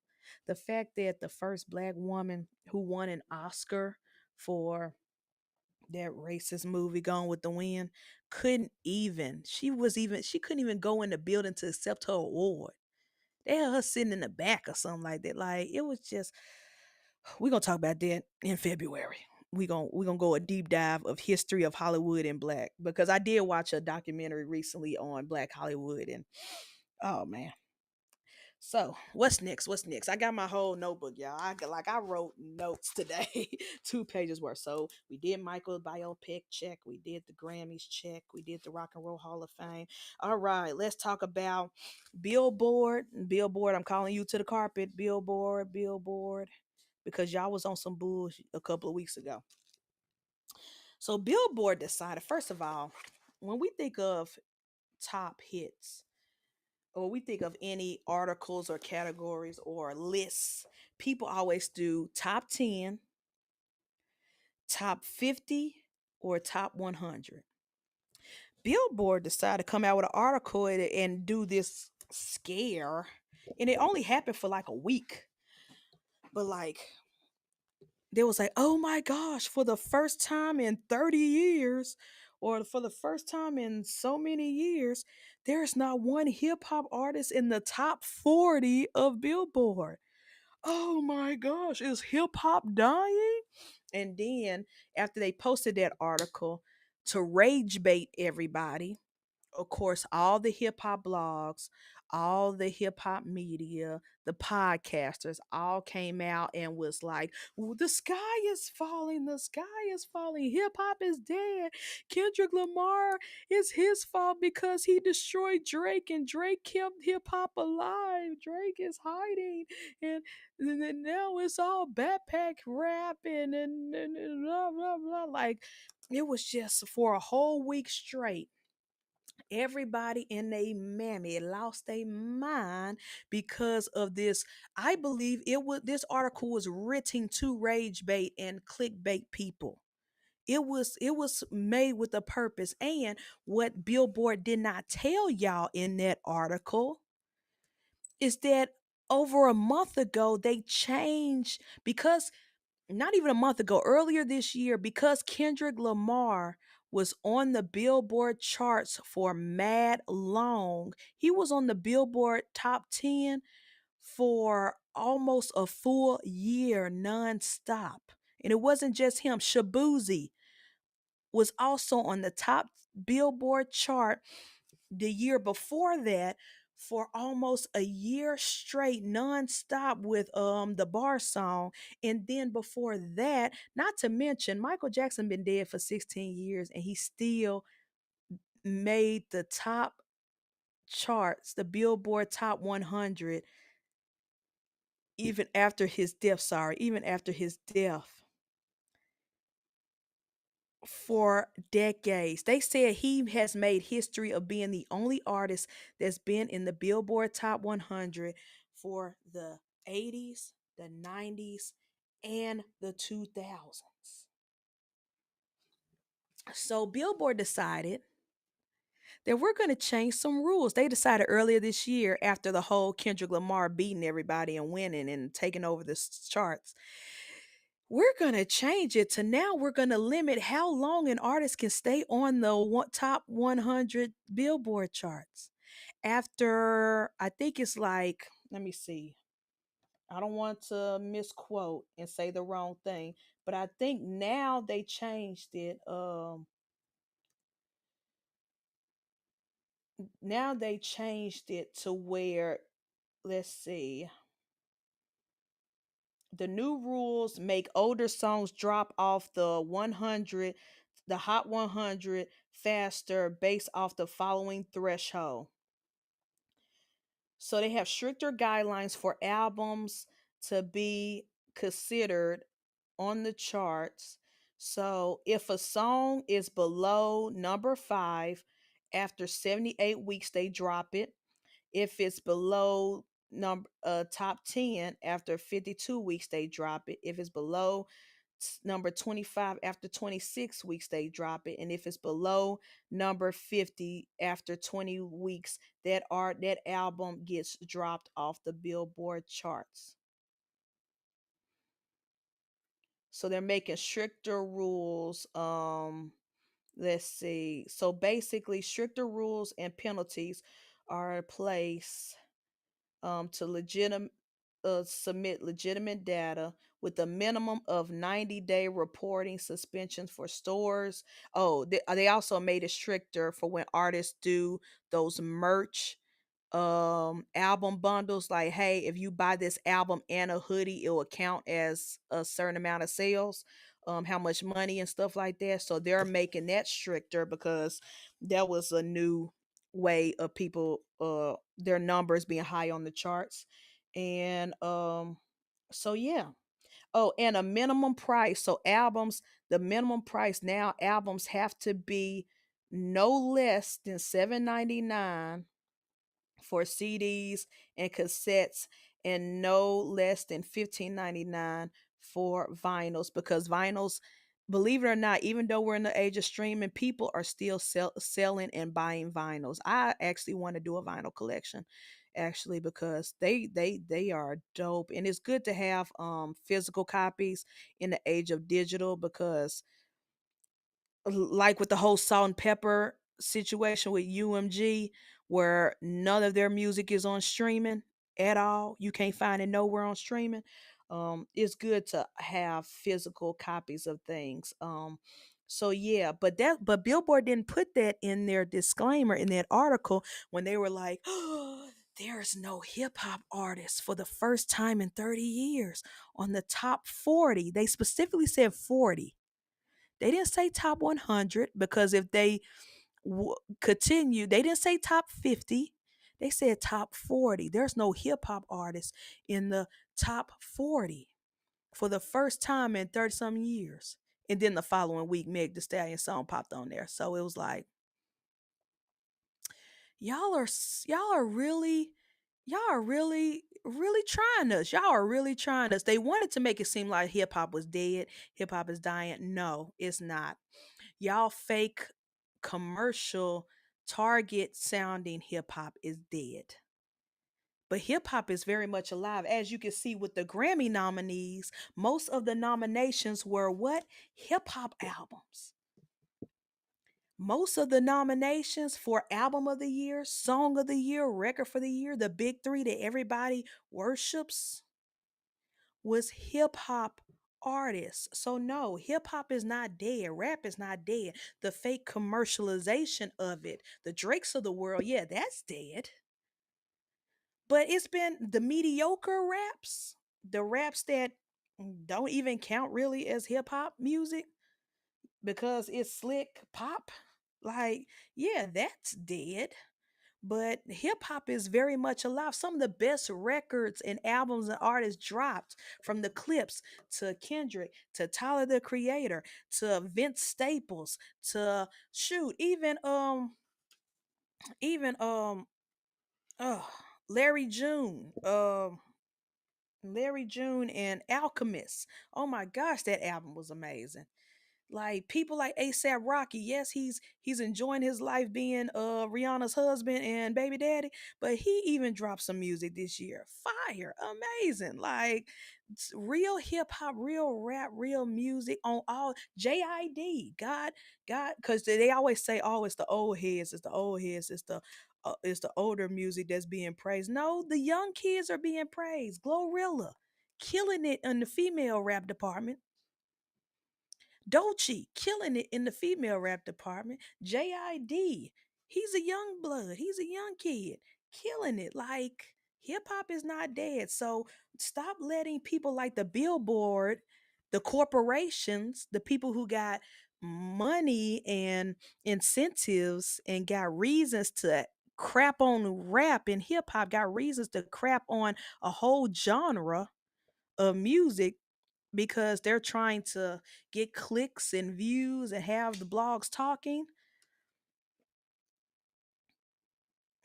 The fact that the first black woman who won an Oscar for that racist movie Gone with the Wind couldn't even she couldn't even go in the building to accept her award. They had her sitting in the back or something like that. Like it was just we're gonna talk about that in February. We're gonna go a deep dive of history of Hollywood and black because I did watch a documentary recently on Black Hollywood and oh man. So what's next? What's next? I got my whole notebook, y'all. I wrote notes today, 2 pages worth. So we did Michael biopic check. We did the Grammys check. We did the Rock and Roll Hall of Fame. All right, let's talk about Billboard. Billboard, I'm calling you to the carpet. Billboard, Billboard, because y'all was on some bullshit a couple of weeks ago. So Billboard decided, first of all, when we think of top hits, or we think of any articles or categories or lists, people always do top 10, top 50, or top 100. Billboard decided to come out with an article and do this scare, and it only happened for like a week. But like, they was like, oh my gosh, for the first time in 30 years, or for the first time in so many years, there's not one hip hop artist in the top 40 of Billboard. Oh my gosh, is hip hop dying? And then after they posted that article to rage bait everybody, of course, all the hip hop blogs, all the hip hop media, the podcasters all came out and was like, "Ooh, the sky is falling, the sky is falling, hip hop is dead. Kendrick Lamar, is his fault because he destroyed Drake and Drake kept hip hop alive. Drake is hiding. And then now it's all backpack rapping and blah, blah, blah." Like, it was just for a whole week straight everybody in they mammy lost their mind because of this. I believe it was this article was written to rage bait and clickbait people. It was made with a purpose. And what Billboard did not tell y'all in that article is that over a month ago they changed, because not even a month ago, earlier this year, because Kendrick Lamar was on the Billboard charts for mad long. He was on the Billboard top 10 for almost a full year nonstop. And it wasn't just him. Shabuzi was also on the top Billboard chart the year before that for almost a year straight nonstop with the bar song. And then before that, not to mention Michael Jackson been dead for 16 years and he still made the top charts, the Billboard Top 100, even after his death. Sorry, even after his death, for decades. They said he has made history of being the only artist that's been in the Billboard Top 100 for the 80s, the 90s, and the 2000s. So Billboard decided that we're going to change some rules. They decided earlier this year, after the whole Kendrick Lamar beating everybody and winning and taking over the charts, we're going to change it to now we're going to limit how long an artist can stay on the top 100 Billboard charts. After, I think it's like, let me see. I don't want to misquote and say the wrong thing, but I think now they changed it. Now they changed it to where, let's see, The new rules make older songs drop off the Hot 100 faster based off the following threshold. So they have stricter guidelines for albums to be considered on the charts. So if a song is below number 5 after 78 weeks they drop it. If it's below number top 10 after 52 weeks they drop it. If it's below number 25 after 26 weeks they drop it, and if it's below number 50 after 20 weeks that album gets dropped off the Billboard charts. So they're making stricter rules. Let's see. So basically stricter rules and penalties are in place to submit legitimate data with a minimum of 90-day reporting suspensions for stores. Oh, they also made it stricter for when artists do those merch album bundles, like hey, if you buy this album and a hoodie it will count as a certain amount of sales, how much money and stuff like that. So they're making that stricter because that was a new way of people their numbers being high on the charts. And so yeah. Oh, and a minimum price. So albums, the minimum price now, albums have to be no less than 7.99 for CDs and cassettes, and no less than 15.99 for vinyls, because vinyls, believe it or not, even though we're in the age of streaming, people are still selling and buying vinyls. I actually want to do a vinyl collection actually, because they are dope, and it's good to have physical copies in the age of digital, because like with the whole salt and pepper situation with UMG, where none of their music is on streaming at all. You can't find it nowhere on streaming. It's good to have physical copies of things. So yeah, but Billboard didn't put that in their disclaimer in that article when they were like, oh, there's no hip hop artists for the first time in 30 years on the top 40. They specifically said 40. They didn't say top 100, because if they continue, they didn't say top 50. They said top 40. There's no hip hop artist in the top 40 for the first time in 30 some years. And then the following week, Meg The Stallion song popped on there. So it was like, y'all are really really trying us. Y'all are really trying us. They wanted to make it seem like hip hop was dead, hip hop is dying. No, it's not. Y'all fake commercial Target sounding hip hop is dead. But hip hop is very much alive. As you can see with the Grammy nominees, most of the nominations were what? Hip hop albums. Most of the nominations for album of the year, song of the year, record for the year, the big three that everybody worships, was hip hop artists. So no, hip hop is not dead. Rap is not dead. The fake commercialization of it, the Drakes of the world, yeah, that's dead. But it's been the mediocre raps, the raps that don't even count really as hip hop music because it's slick pop. Like, yeah, that's dead. But hip hop is very much alive. Some of the best records and albums and artists dropped, from the Clips to Kendrick to Tyler the Creator to Vince Staples to shoot even uh Larry June Larry June and Alchemist. Oh my gosh, that album was amazing. Like people like ASAP Rocky, yes, he's enjoying his life being Rihanna's husband and baby daddy, but he even dropped some music this year. Fire, amazing. Like real hip hop, real rap, real music on all JID. God, because they always say, oh, it's the old heads, it's the old heads, it's the older music that's being praised. No, the young kids are being praised. Glorilla, killing it in the female rap department. Dochi killing it in the female rap department. JID, he's a young blood. He's a young kid killing it. Like hip hop is not dead. So Stop letting people like the Billboard, the corporations, the people who got money and incentives and got reasons to crap on rap and hip hop, got reasons to crap on a whole genre of music because they're trying to get clicks and views and have the blogs talking.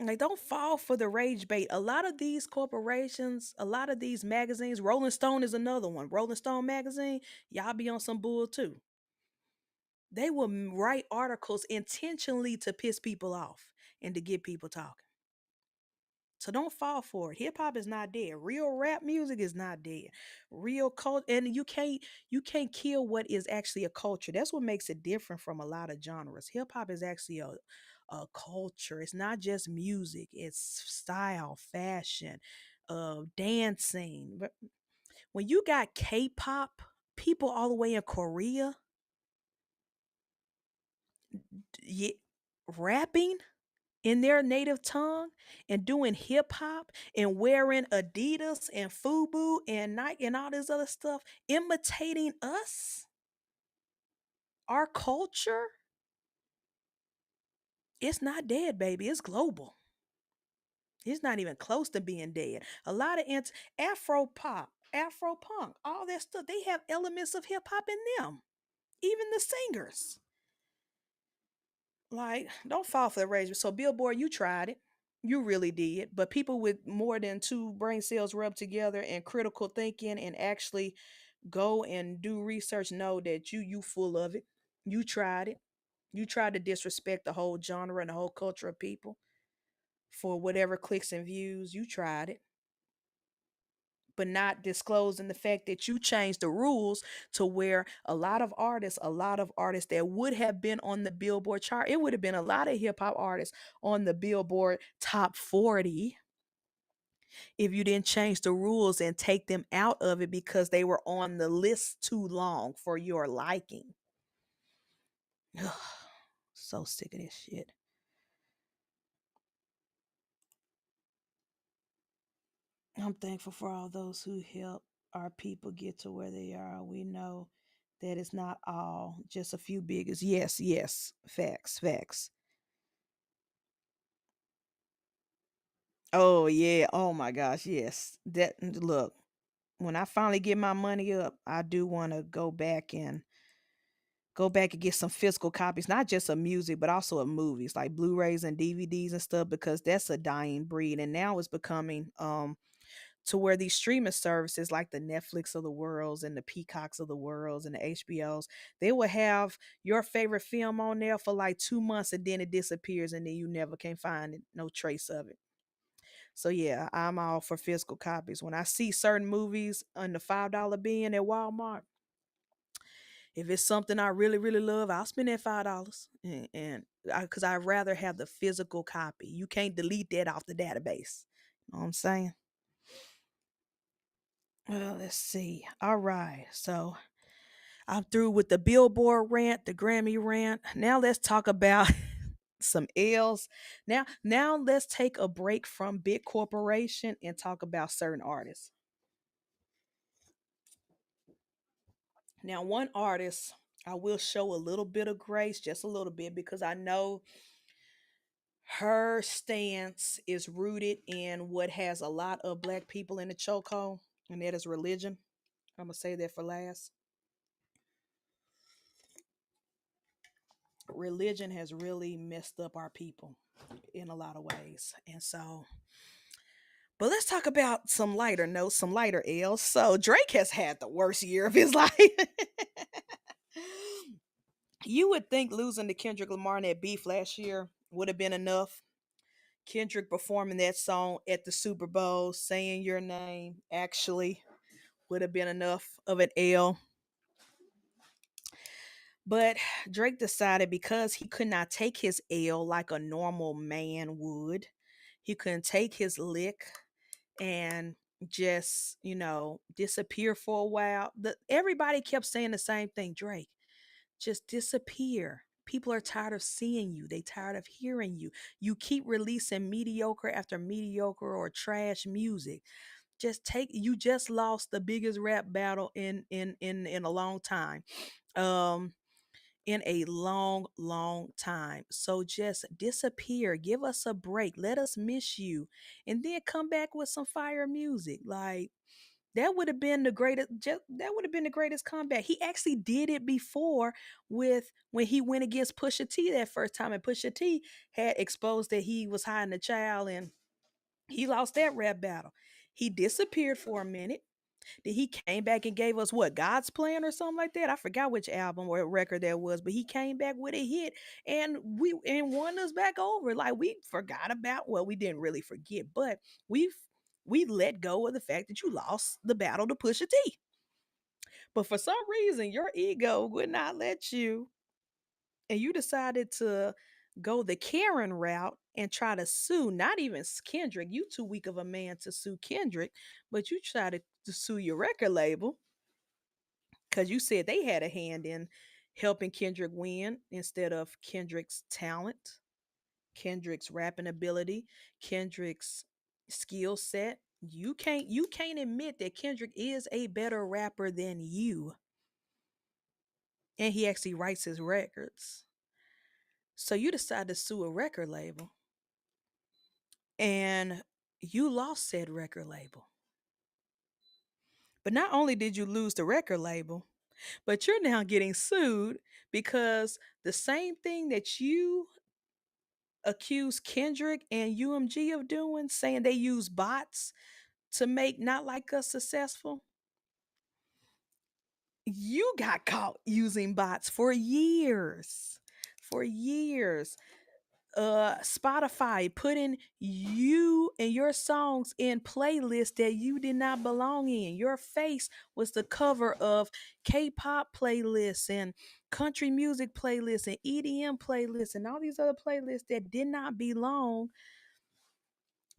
Like, don't fall for the rage bait. A lot of these corporations, a lot of these magazines, Rolling Stone is another one. Rolling Stone magazine, y'all be on some bull too. They will write articles intentionally to piss people off and to get people talking. So don't fall for it. Hip hop is not dead. Real rap music is not dead. Real culture, and you can't kill what is actually a culture. That's what makes it different from a lot of genres. Hip hop is actually a culture. It's not just music. It's style, fashion, dancing. But when you got K-pop, people all the way in Korea, yeah, rapping in their native tongue and doing hip hop and wearing Adidas and FUBU and Nike and all this other stuff, imitating us, our culture, it's not dead, baby. It's global. It's not even close to being dead. A lot of Afro pop, Afro punk, all that stuff, they have elements of hip hop in them. Even the singers. Like, don't fall for the rage. So, Billboard, you tried it. You really did. But people with more than two brain cells rubbed together and critical thinking and actually go and do research know that you full of it. You tried it. You tried to disrespect the whole genre and the whole culture of people for whatever clicks and views. You tried it, but not disclosing the fact that you changed the rules to where a lot of artists that would have been on the Billboard chart, it would have been a lot of hip hop artists on the Billboard top 40 if you didn't change the rules and take them out of it because they were on the list too long for your liking. Ugh, so sick of this shit. I'm thankful for all those who help our people get to where they are. We know that it's not all just a few biggest. Yes, yes, facts, facts. Oh yeah. Oh my gosh, yes. That look. When I finally get my money up, I do want to go back and get some physical copies, not just of music, but also of movies like Blu-rays and DVDs and stuff, because that's a dying breed, and now it's becoming to where these streaming services like the Netflix of the worlds and the Peacocks of the worlds and the HBOs, they will have your favorite film on there for like 2 months and then it disappears and then you never can find it, no trace of it. So yeah, I'm all for physical copies. When I see certain movies on the $5 bin at Walmart, if it's something I really, really love, I'll spend that $5. And because I'd rather have the physical copy. You can't delete that off the database. You know what I'm saying? Well, let's see. All right. So I'm through with the Billboard rant, the Grammy rant. Now let's talk about some L's. Now let's take a break from big corporation and talk about certain artists. Now, one artist I will show a little bit of grace, just a little bit, because I know her stance is rooted in what has a lot of black people in the chokehold, and that is religion. I'm gonna say that for last. Religion has really messed up our people in a lot of ways. And so, but let's talk about some lighter notes, some lighter L's. So Drake has had the worst year of his life. You would think losing to Kendrick Lamar in that beef last year would have been enough. Kendrick performing that song at the Super Bowl, saying your name, actually would have been enough of an L. But Drake decided because he could not take his L like a normal man would, he couldn't take his lick and just, disappear for a while. Everybody kept saying the same thing, Drake, just disappear. People are tired of seeing you. They tired of hearing you. You keep releasing mediocre after mediocre or trash music. Just take you just lost the biggest rap battle in a long time. Um in a long, long time. So just disappear, give us a break, let us miss you, and then come back with some fire music. Like that would have been the greatest. That would have been the greatest comeback. He actually did it before with when he went against Pusha T that first time, and Pusha T had exposed that he was hiding a child, and he lost that rap battle. He disappeared for a minute. Then he came back and gave us what, God's Plan or something like that. I forgot which album or record that was, but he came back with a hit, and won us back over. Like we forgot about, well, we didn't really forget, but we've we let go of the fact that you lost the battle to Pusha T. But for some reason, your ego would not let you, and you decided to go the Karen route and try to sue not even Kendrick. You too weak of a man to sue Kendrick, but you try to sue your record label because you said they had a hand in helping Kendrick win instead of Kendrick's talent, Kendrick's rapping ability, Kendrick's skill set. You can't admit that Kendrick is a better rapper than you, and he actually writes his records. So you decide to sue a record label, and you lost said record label. But not only did you lose the record label, but you're now getting sued because the same thing that you accused Kendrick and UMG of doing, saying they use bots to make Not Like Us successful, you got caught using bots for years. For years. Spotify putting you and your songs in playlists that you did not belong in. Your face was the cover of K-pop playlists and country music playlists and EDM playlists and all these other playlists that did not belong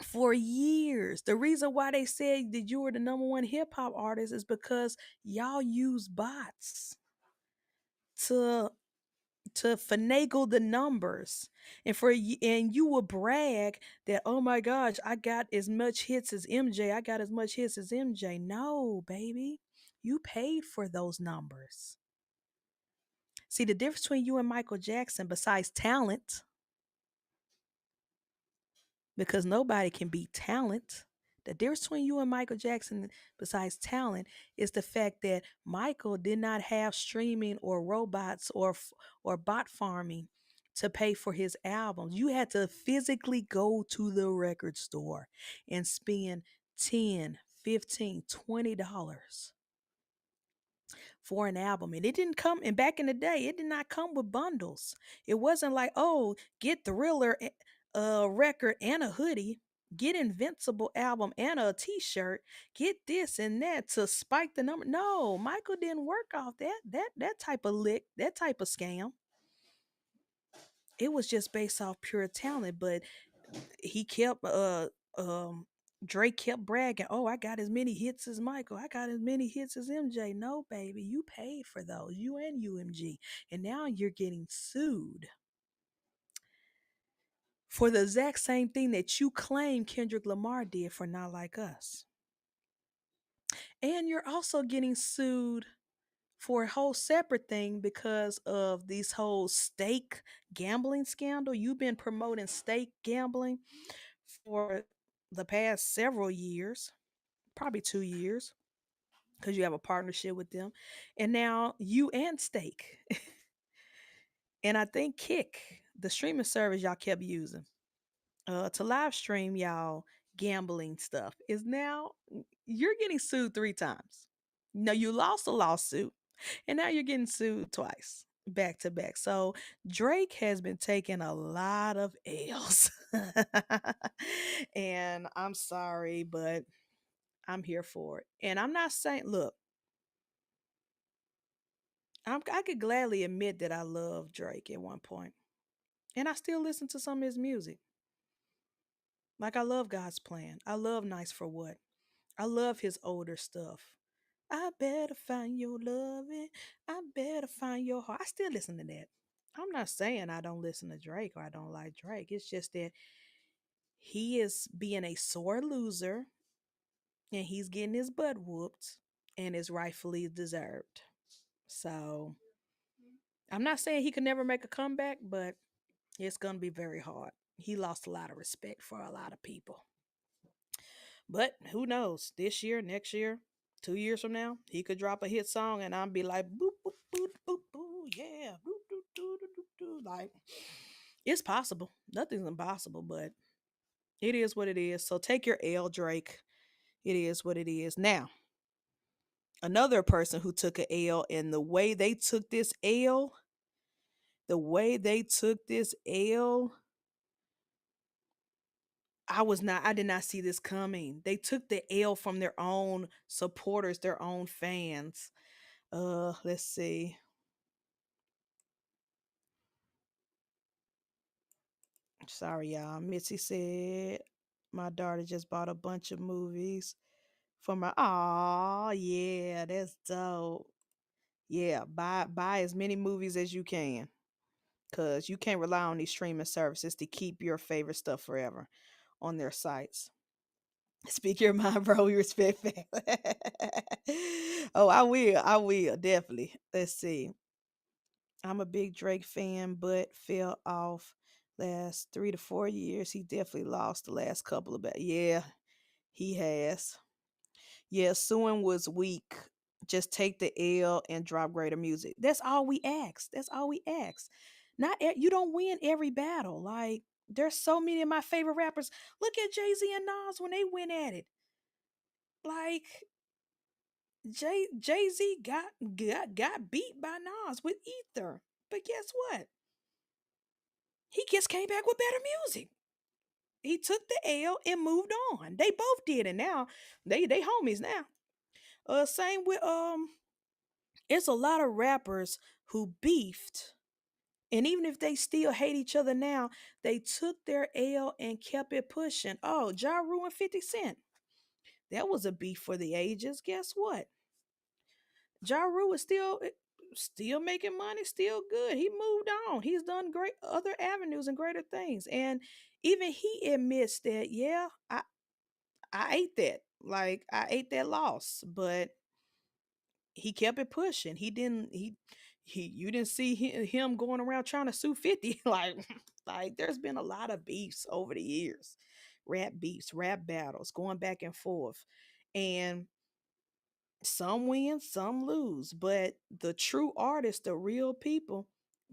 for years. The reason why they said that you were the number one hip hop artist is because y'all use bots to finagle the numbers, and you will brag that, oh my gosh, I got as much hits as MJ, I got as much hits as MJ. No, baby, you paid for those numbers. See, the difference between you and Michael Jackson, besides talent, because nobody can beat talent. The difference between you and Michael Jackson, besides talent, is the fact that Michael did not have streaming or robots or bot farming to pay for his albums. You had to physically go to the record store and spend 10, 15, $20 for an album. And it didn't come, and back in the day, it did not come with bundles. It wasn't like, oh, get Thriller record and a hoodie, get Invincible album and a t-shirt, get this and that to spike the number. No, Michael didn't work off that type of lick, that type of scam. It was just based off pure talent, but he kept um Drake kept bragging, oh, I got as many hits as Michael. I got as many hits as MJ. No, baby, you paid for those, you and UMG. And now you're getting sued for the exact same thing that you claim Kendrick Lamar did for Not Like Us. And you're also getting sued for a whole separate thing because of this whole stake gambling scandal. You've been promoting stake gambling for the past several years, probably 2 years, because you have a partnership with them. And now you and Stake, and I think Kick, the streaming service y'all kept using to live stream y'all gambling stuff, is now you're getting sued 3 times. No, you lost a lawsuit, and now you're getting sued twice, back to back. So Drake has been taking a lot of L's. And I'm sorry, but I'm here for it. And I'm not saying, look, I could gladly admit that I loved Drake at one point, and I still listen to some of his music. Like I love God's Plan. I love Nice for What. I love his older stuff. I better find your loving. I better find your heart. I still listen to that. I'm not saying I don't listen to Drake or I don't like Drake. It's just that he is being a sore loser and he's getting his butt whooped, and it's rightfully deserved. So I'm not saying he could never make a comeback, but it's gonna be very hard. He lost a lot of respect for a lot of people. But who knows? This year, next year, 2 years from now, he could drop a hit song, and I'll be like, boop boop boop boop boop, yeah, boop boop boop boop boop. Like, it's possible. Nothing's impossible, but it is what it is. So take your L, Drake. It is what it is. Now, another person who took a L, and the way they took this L, the way they took this L, I did not see this coming. They took the L from their own supporters, their own fans. Let's see. Sorry, y'all. Missy said my daughter just bought a bunch of movies for my. Aw, yeah, that's dope. Yeah, buy as many movies as you can, cause you can't rely on these streaming services to keep your favorite stuff forever on their sites. Speak your mind, bro. We respect that. Oh, I will. I will definitely. Let's see. I'm a big Drake fan, but fell off last 3 to 4 years. He definitely lost the last couple of. Yeah, he has. Yeah, suing was weak. Just take the L and drop greater music. That's all we ask. That's all we ask. You don't win every battle. Like, there's so many of my favorite rappers. Look at Jay Z and Nas when they went at it. Like, Jay Z got beat by Nas with Ether, but guess what? He just came back with better music. He took the L and moved on. They both did, and now they homies now. Same with it's a lot of rappers who beefed, and even if they still hate each other now, they took their L and kept it pushing. Oh, Ja Rule and 50 Cent. That was a beef for the ages. Guess what? Ja Rule is still making money, still good. He moved on. He's done great other avenues and greater things. And even he admits that, yeah, I ate that. Like, I ate that loss, but he kept it pushing. He you didn't see him going around trying to sue 50. Like there's been a lot of beefs over the years. Rap beefs, rap battles, going back and forth. And some win, some lose, but the true artists, the real people,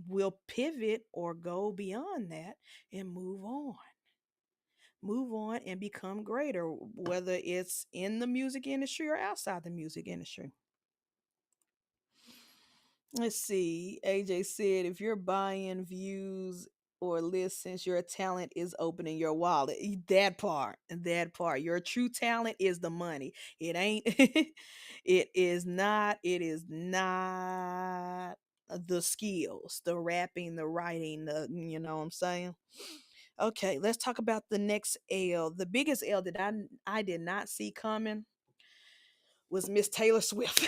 will pivot or go beyond that and move on and become greater, whether it's in the music industry or outside the music industry. Let's see. AJ said, if you're buying views or listens, your talent is opening your wallet. That part. Your true talent is the money. It ain't, it is not the skills, the rapping, the writing, you know what I'm saying? Okay, let's talk about the next L. The biggest L that I did not see coming was Miss Taylor Swift.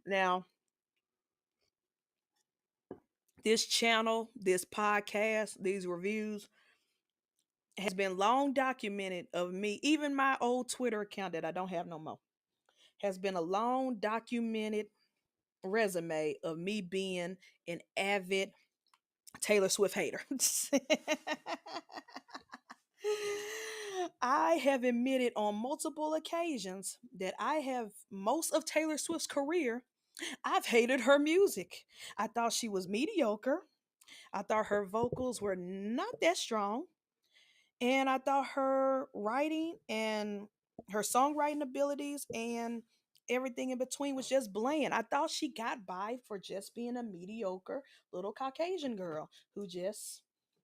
Now, this channel, this podcast, these reviews has been long documented of me. Even my old Twitter account that I don't have no more has been a long documented resume of me being an avid Taylor Swift hater. I have admitted on multiple occasions that I have most of Taylor Swift's career. I've hated her music. I thought she was mediocre. I thought her vocals were not that strong. And I thought her writing and her songwriting abilities and everything in between was just bland. I thought she got by for just being a mediocre little Caucasian girl who just,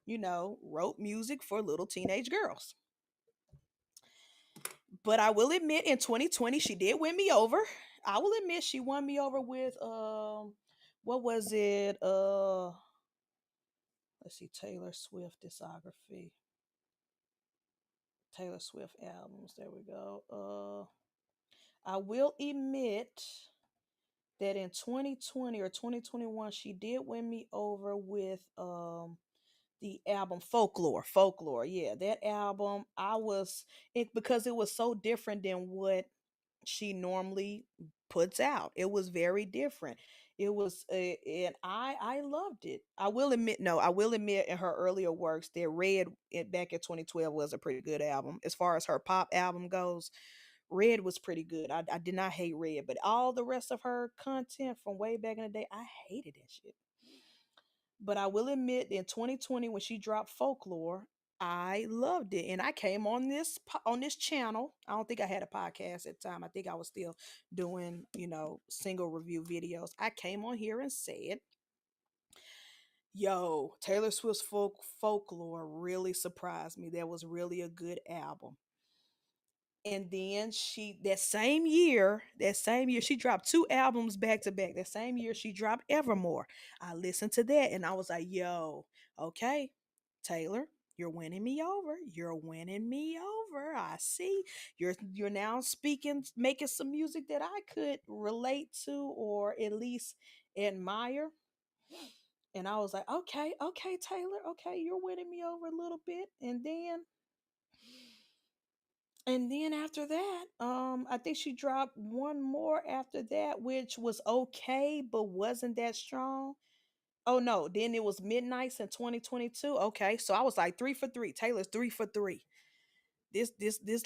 wrote music for little teenage girls. But I will admit in 2020 she did win me over. I will admit she won me over with what was it? Let's see, Taylor Swift discography. Taylor Swift albums. There we go. I will admit that in 2020 or 2021, she did win me over with the album Folklore. Yeah, that album, I was it because it was so different than what she normally puts out. It was very different. It was, and I loved it. I will admit in her earlier works that Red back in 2012 was a pretty good album. As far as her pop album goes, Red was pretty good. I did not hate Red, but all the rest of her content from way back in the day, I hated that shit. But I will admit, in 2020, when she dropped Folklore, I loved it, and I came on on this channel. I don't think I had a podcast at the time. I think I was still doing, single review videos. I came on here and said, "Yo, Taylor Swift's Folklore really surprised me. That was really a good album." And then she that same year she dropped two albums back to back. That same year she dropped Evermore. I listened to that and I was like, "Yo, okay, Taylor, you're winning me over. You're winning me over. I see. You're now speaking, making some music that I could relate to or at least admire." And I was like, "Okay, okay, Taylor, okay, you're winning me over a little bit." And then after that, I think she dropped one more after that, which was okay, but wasn't that strong. Oh no, then it was Midnights in 2022. Okay, so I was like three for three. Taylor's three for three. This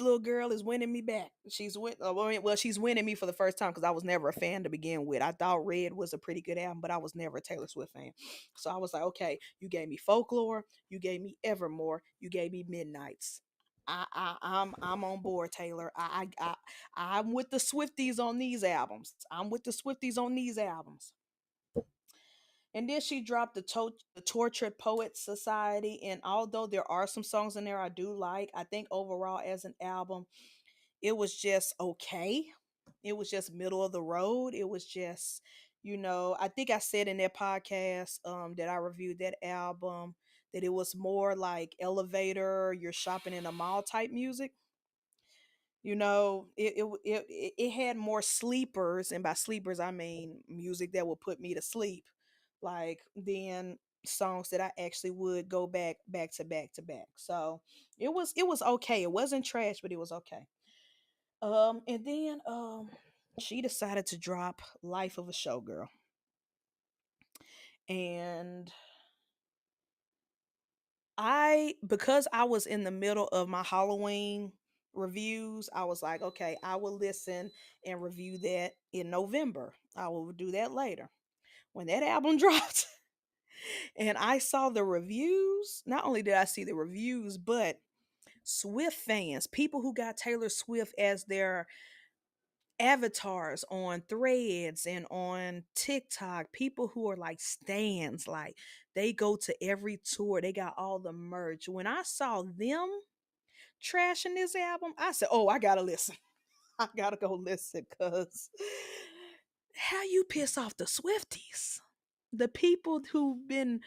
little girl is winning me back. She's winning me for the first time because I was never a fan to begin with. I thought Red was a pretty good album, but I was never a Taylor Swift fan. So I was like, okay, you gave me Folklore, you gave me Evermore, you gave me Midnights. I'm on board, Taylor. I'm with the Swifties on these albums. I'm with the Swifties on these albums. And then she dropped the Tortured Poets Society. And although there are some songs in there I do like, I think overall as an album, it was just okay. It was just middle of the road. It was just, I think I said in that podcast that I reviewed that album that it was more like elevator, you're shopping in a mall type music. It had more sleepers, and by sleepers I mean music that would put me to sleep, like than songs that I actually would go back to back to back. So it was okay. It wasn't trash, but it was okay. And then she decided to drop Life of a Showgirl. And because I was in the middle of my Halloween reviews, I was like, okay, I will listen and review that in November. I will do that later. When that album dropped and I saw the reviews, not only did I see the reviews, but Swift fans, people who got Taylor Swift as their avatars on threads and on TikTok, people who are like stands, like they go to every tour, they got all the merch. When I saw them trashing this album, I said, "Oh, I gotta listen. I gotta go listen because how you piss off the Swifties, the people who've been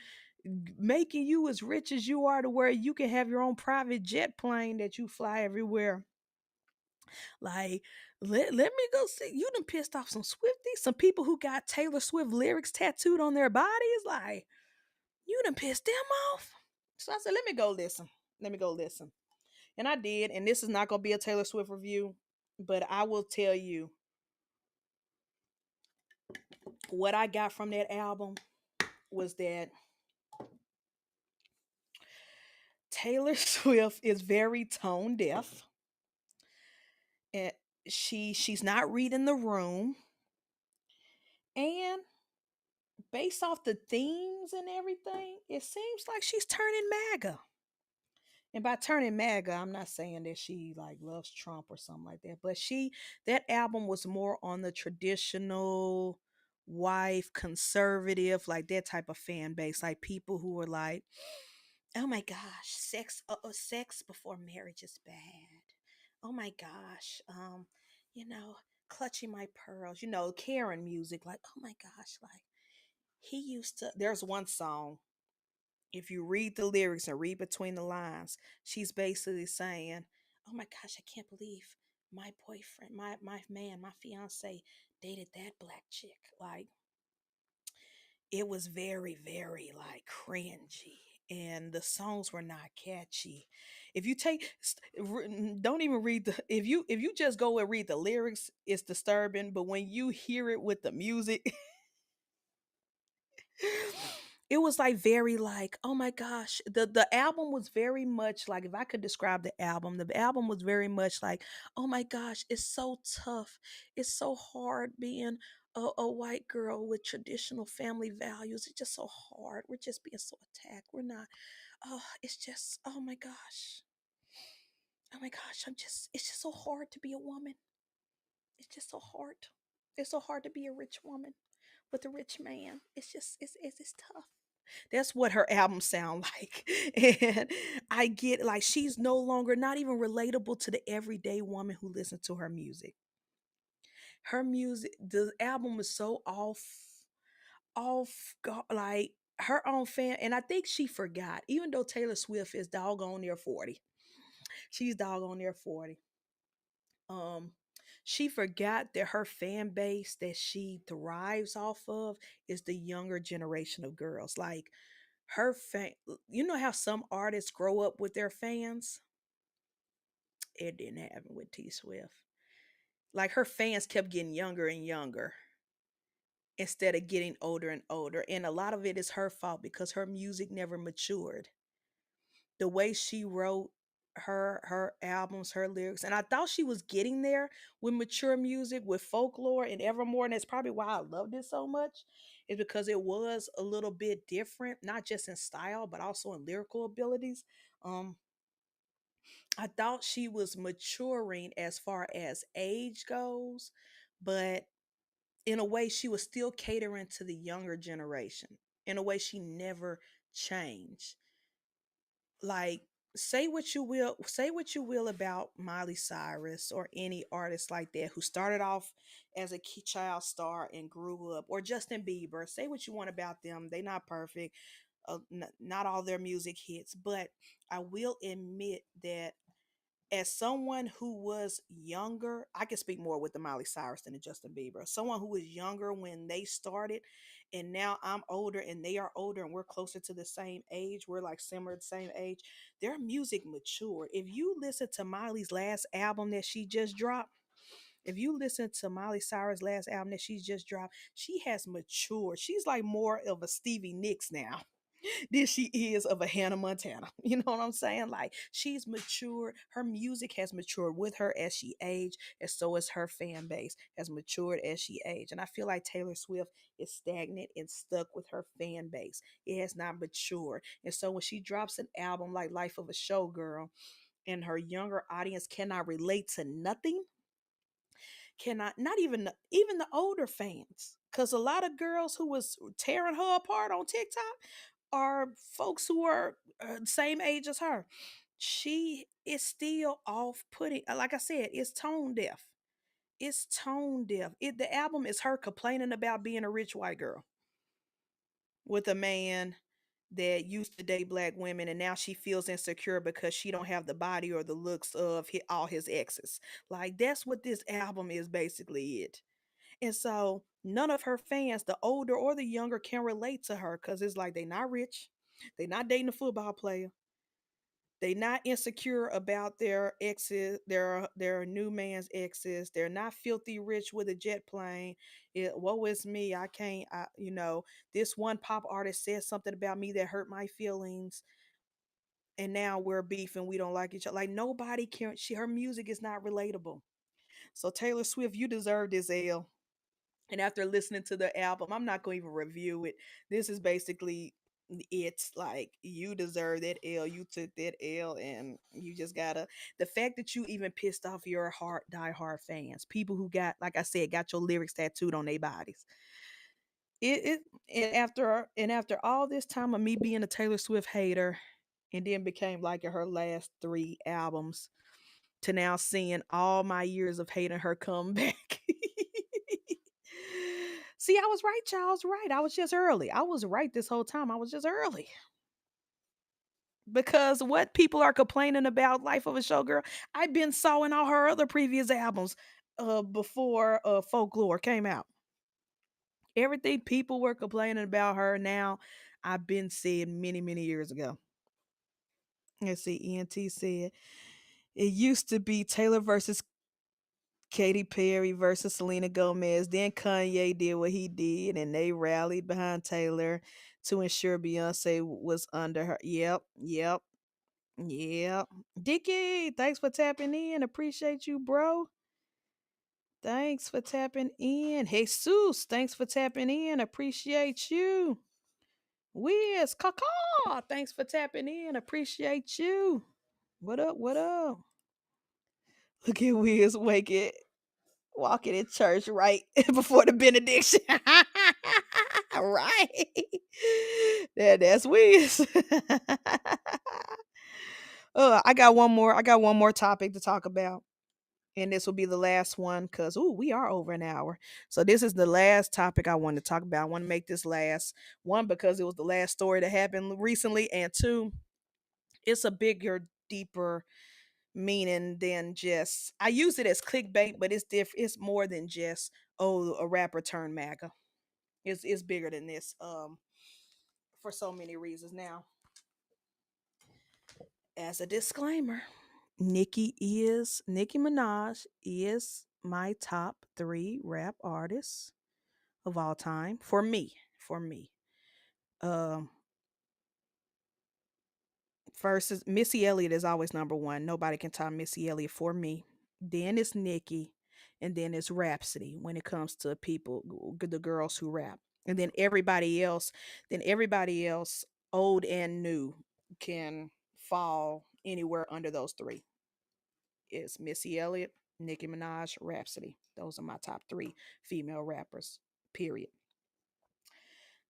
making you as rich as you are to where you can have your own private jet plane that you fly everywhere. Like, let me go see. You done pissed off some Swifties, some people who got Taylor Swift lyrics tattooed on their bodies. Like, you done pissed them off." So I said, let me go listen. Let me go listen. And I did. And this is not going to be a Taylor Swift review, but I will tell you what I got from that album was that Taylor Swift is very tone deaf. And she's not reading the room. And based off the themes and everything, it seems like she's turning MAGA. And by turning MAGA, I'm not saying that she like loves Trump or something like that, but that album was more on the traditional wife, conservative, like that type of fan base, like people who were like, "Oh my gosh, sex before marriage is bad. Oh my gosh, you know, clutching my pearls, Karen music, like, oh my gosh, like he used to." There's one song, if you read the lyrics and read between the lines, she's basically saying, "Oh my gosh, I can't believe my boyfriend, my man, my fiance dated that black chick." Like, it was very, very like cringy. and the songs were not catchy. If you take don't even read the if you just go and read the lyrics, it's disturbing, but when you hear it with the music, it was like very like, oh my gosh, the album was very much like, if I could describe the album was very much like, oh my gosh, it's so tough, it's so hard being a white girl with traditional family values. It's just so hard, we're just being so attacked, we're not, oh, it's just, oh my gosh, oh my gosh, it's just so hard to be a woman. It's just so hard. It's so hard to be a rich woman with a rich man. It's just it's tough. That's what her albums sound like. And I get like, she's no longer not even relatable to the everyday woman who listens to her music. Her music, the album is so like her own fan. And I think she forgot, even though Taylor Swift is doggone near 40. She's doggone near 40. Um, she forgot that her fan base that she thrives off of is the younger generation of girls. Like her fan, you know how some artists grow up with their fans? It didn't happen with T Swift. Like her fans kept getting younger and younger instead of getting older and older. And a lot of it is her fault because her music never matured. The way she wrote her albums, her lyrics, and I thought she was getting there with mature music, with folklore and evermore, and that's probably why I loved it so much, is because it was a little bit different, not just in style but also in lyrical abilities. um I thought she was maturing as far as age goes, but in a way she was still catering to the younger generation. In a way she never changed. Like, say what you will about Miley Cyrus or any artist like that who started off as a key child star and grew up, or Justin Bieber. Say what you want about them, they not perfect. Not all their music hits, but I will admit that as someone who was younger, I can speak more with the Miley Cyrus than the Justin Bieber. Someone who was younger when they started, and now I'm older and they are older, and we're closer to the same age. We're like similar, the same age. Their music matured. If you listen to Miley's last album that she just dropped, if you listen to Miley Cyrus' last album that she's just dropped, she has matured. She's like more of a Stevie Nicks now than she is of a Hannah Montana. You know what I'm saying? Like, she's matured. Her music has matured with her as she aged, and so is her fan base has matured as she aged. And I feel like Taylor Swift is stagnant and stuck with her fan base. It has not matured. And so when she drops an album like Life of a Showgirl, and her younger audience cannot relate to nothing, cannot, not even the older fans, because a lot of girls who was tearing her apart on TikTok are folks who are same age as her. She is still off putting. Like I said, it's tone deaf. It's tone deaf. The album is her complaining about being a rich white girl with a man that used to date black women, and now she feels insecure because she don't have the body or the looks of all his exes. Like, that's what this album is basically it. And so none of her fans, the older or the younger, can relate to her because it's like they not rich, they not dating a football player, they not insecure about their exes, their new man's exes. They're not filthy rich with a jet plane. Woe is me. I can't. This one pop artist said something about me that hurt my feelings, and now we're beefing. We don't like each other. Like, nobody can. Her music is not relatable. So Taylor Swift, you deserve this L. And after listening to the album, I'm not going to even review it. This is basically, it's like, you deserve that L. You took that L, and you just gotta. The fact that you even pissed off your hard diehard fans, people who got, like I said, got your lyrics tattooed on their bodies. It and after all this time of me being a Taylor Swift hater, and then became like her last three albums, to now seeing all my years of hating her come back. See, I was right, y'all. I was right. I was just early. I was right this whole time. I was just early. Because what people are complaining about Life of a Showgirl, I've been sawing all her other previous albums before Folklore came out. Everything people were complaining about her now, I've been said many, many years ago. Let's see, ENT said it used to be Taylor versus Katy Perry versus Selena Gomez. Then Kanye did what he did, and they rallied behind Taylor to ensure Beyonce was under her. Yep, yep, yep. Dickie, thanks for tapping in. Appreciate you, bro. Thanks for tapping in. Jesus, thanks for tapping in. Appreciate you. Wiz, Kaka, thanks for tapping in. Appreciate you. What up? What up? Look at Wiz waking, walking in church right before the benediction. Right. That's Wiz. I got one more. I got one more topic to talk about. And this will be the last one because we are over an hour. So this is the last topic I want to talk about. I want to make this last one because it was the last story that happened recently, and two, it's a bigger, deeper meaning than just. I use it as clickbait, but it's different. It's more than just a rapper turned MAGA. It's bigger than this. For so many reasons. Now, as a disclaimer, Nicki Minaj is my top three rap artists of all time for me. For me, um, first is Missy Elliott is always number one. Nobody can top Missy Elliott for me. Then it's Nicki, and then it's Rhapsody when it comes to people, the girls who rap, and then everybody else, old and new, can fall anywhere under those three. It's Missy Elliott, Nicki Minaj, Rhapsody. Those are my top three female rappers. Period.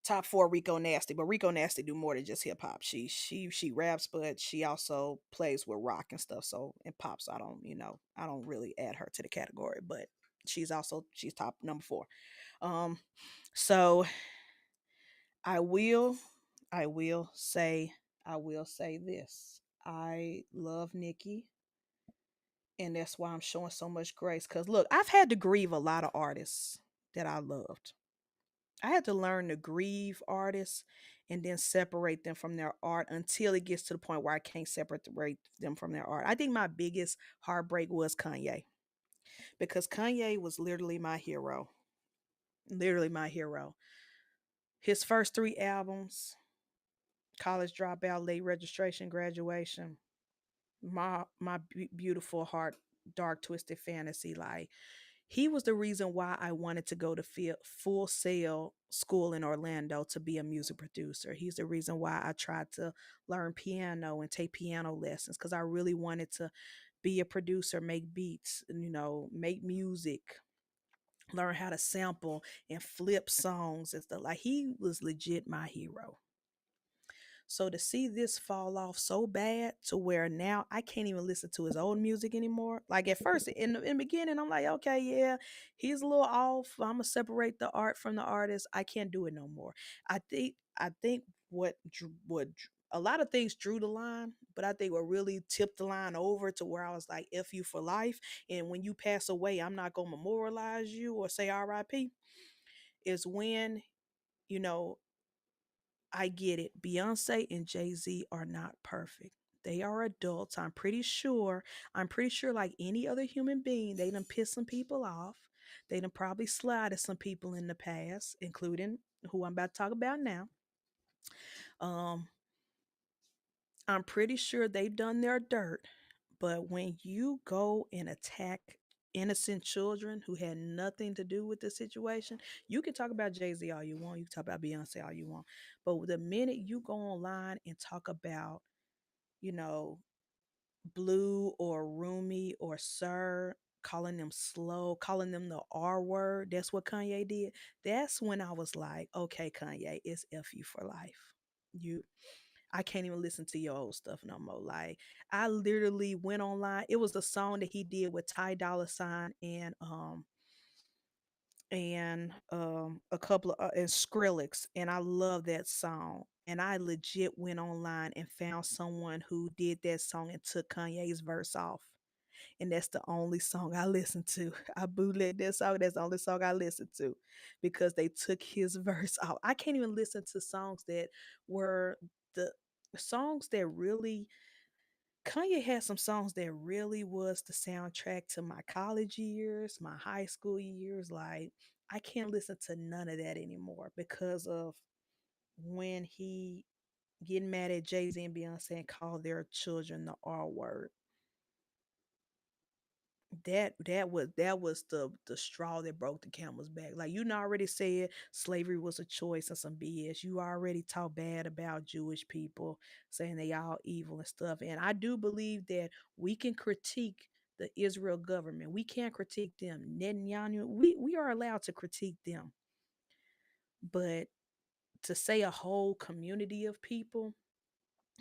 Top four Rico Nasty, but Rico Nasty do more than just hip hop. She raps, but she also plays with rock and stuff. So in pop, so I don't really add her to the category, but she's top number four. Um, so I will I will say I will say this. I love Nicki, and that's why I'm showing so much grace. Cause look, I've had to grieve a lot of artists that I loved. I had to learn to grieve artists and then separate them from their art until it gets to the point where I can't separate them from their art. I think my biggest heartbreak was Kanye because Kanye was literally my hero. Literally my hero. His first three albums, College Dropout, Late Registration, Graduation, my beautiful heart, Dark Twisted Fantasy, like he was the reason why I wanted to go to Full Sail School in Orlando to be a music producer. He's the reason why I tried to learn piano and take piano lessons because I really wanted to be a producer, make beats, and, make music, learn how to sample and flip songs and stuff. Like he was legit my hero. So to see this fall off so bad to where now I can't even listen to his old music anymore. Like at first, in the beginning, I'm like, okay, yeah, he's a little off. I'm gonna separate the art from the artist. I can't do it no more. I think a lot of things drew the line, but I think what really tipped the line over to where I was like, "F you for life," and when you pass away, I'm not gonna memorialize you or say R.I.P. Is when you know I get it. Beyonce and Jay Z are not perfect. They are adults. I'm pretty sure. I'm pretty sure, like any other human being, they done piss some people off. They done probably slide at some people in the past, including who I'm about to talk about now. Um, I'm pretty sure they've done their dirt. But when you go and attack innocent children who had nothing to do with the situation, you can talk about Jay Z all you want. You can talk about Beyonce all you want. But the minute you go online and talk about, you know, Blue or Rumi or Sir, calling them slow, calling them the R word, that's what Kanye did. That's when I was like, okay, Kanye, it's F you for life. You I can't even listen to your old stuff no more. Like I literally went online. It was the song that he did with Ty Dolla Sign and a couple of and Skrillex, and I love that song. And I legit went online and found someone who did that song and took Kanye's verse off. and that's the only song I listen to. I bootleg that song. That's the only song I listen to because they took his verse out. I can't even listen to songs that were the songs that really Kanye had some songs that really was the soundtrack to my college years, my high school years. Like I can't listen to none of that anymore because of when he getting mad at Jay Z and Beyonce and called their children the R word. That was the straw that broke the camel's back. Like you already said, slavery was a choice and some BS. You already talk bad about Jewish people, saying they all evil and stuff. And I do believe that we can critique the Israel government. We can critique them. Netanyahu, we are allowed to critique them. But to say a whole community of people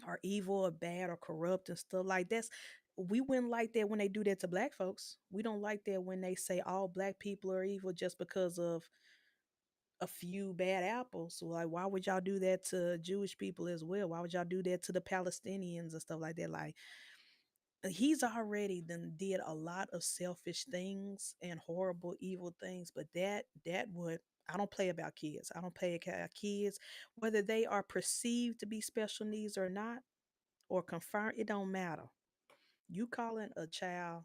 are evil or bad or corrupt and stuff like that's we wouldn't like that when they do that to black folks. We don't like that when they say all black people are evil just because of a few bad apples. So, like, why would y'all do that to Jewish people as well? Why would y'all do that to the Palestinians and stuff like that? Like, he's already did a lot of selfish things and horrible, evil things. But that would I don't play about kids. I don't play about kids, whether they are perceived to be special needs or not, or confirmed. It don't matter. You calling a child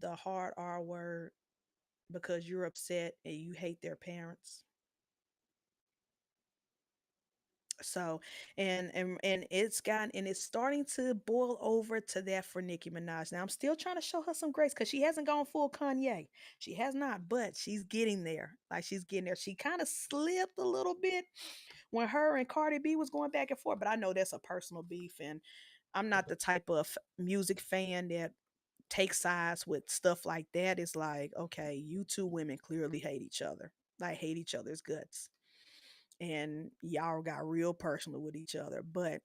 the hard R word because you're upset and you hate their parents. So and it's starting to boil over to that for Nicki Minaj. Now I'm still trying to show her some grace because she hasn't gone full Kanye. She has not, but she's getting there. Like she's getting there. She kind of slipped a little bit when her and Cardi B was going back and forth, but I know that's a personal beef, and I'm not the type of music fan that take sides with stuff like that. Is like, okay, you two women clearly hate each other, like hate each other's guts, and y'all got real personal with each other. But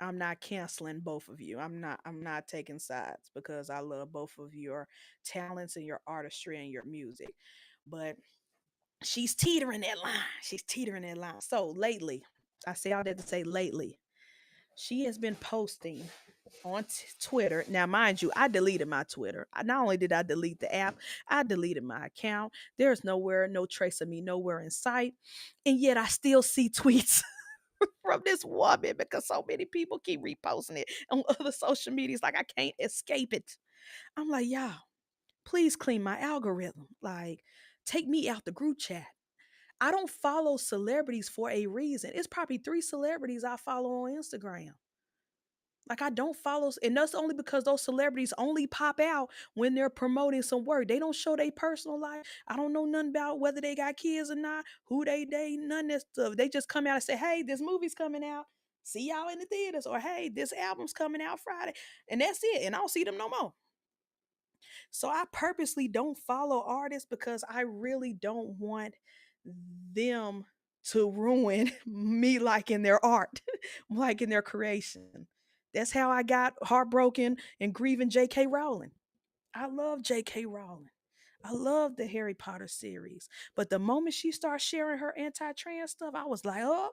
I'm not canceling both of you. I'm not taking sides because I love both of your talents and your artistry and your music. But she's teetering that line. She's teetering that line. So lately, I say all that to say lately, she has been posting on Twitter. Now, mind you, I deleted my Twitter. Not only did I delete the app, I deleted my account. There's nowhere, no trace of me, nowhere in sight. And yet I still see tweets from this woman because so many people keep reposting it on other social medias. Like I can't escape it. I'm like, y'all, please clean my algorithm. Like, take me out the group chat. I don't follow celebrities for a reason. It's probably three celebrities I follow on Instagram. Like I don't follow, and that's only because those celebrities only pop out when they're promoting some work. They don't show their personal life. I don't know nothing about whether they got kids or not, who they date, none of that stuff. They just come out and say, "Hey, this movie's coming out. See y'all in the theaters," or "Hey, this album's coming out Friday," and that's it. And I don't see them no more. So I purposely don't follow artists because I really don't want them to ruin me liking their art, liking their creation. That's how I got heartbroken and grieving J.K. Rowling. I love J.K. Rowling. I love the Harry Potter series. But the moment she started sharing her anti-trans stuff, I was like, oh,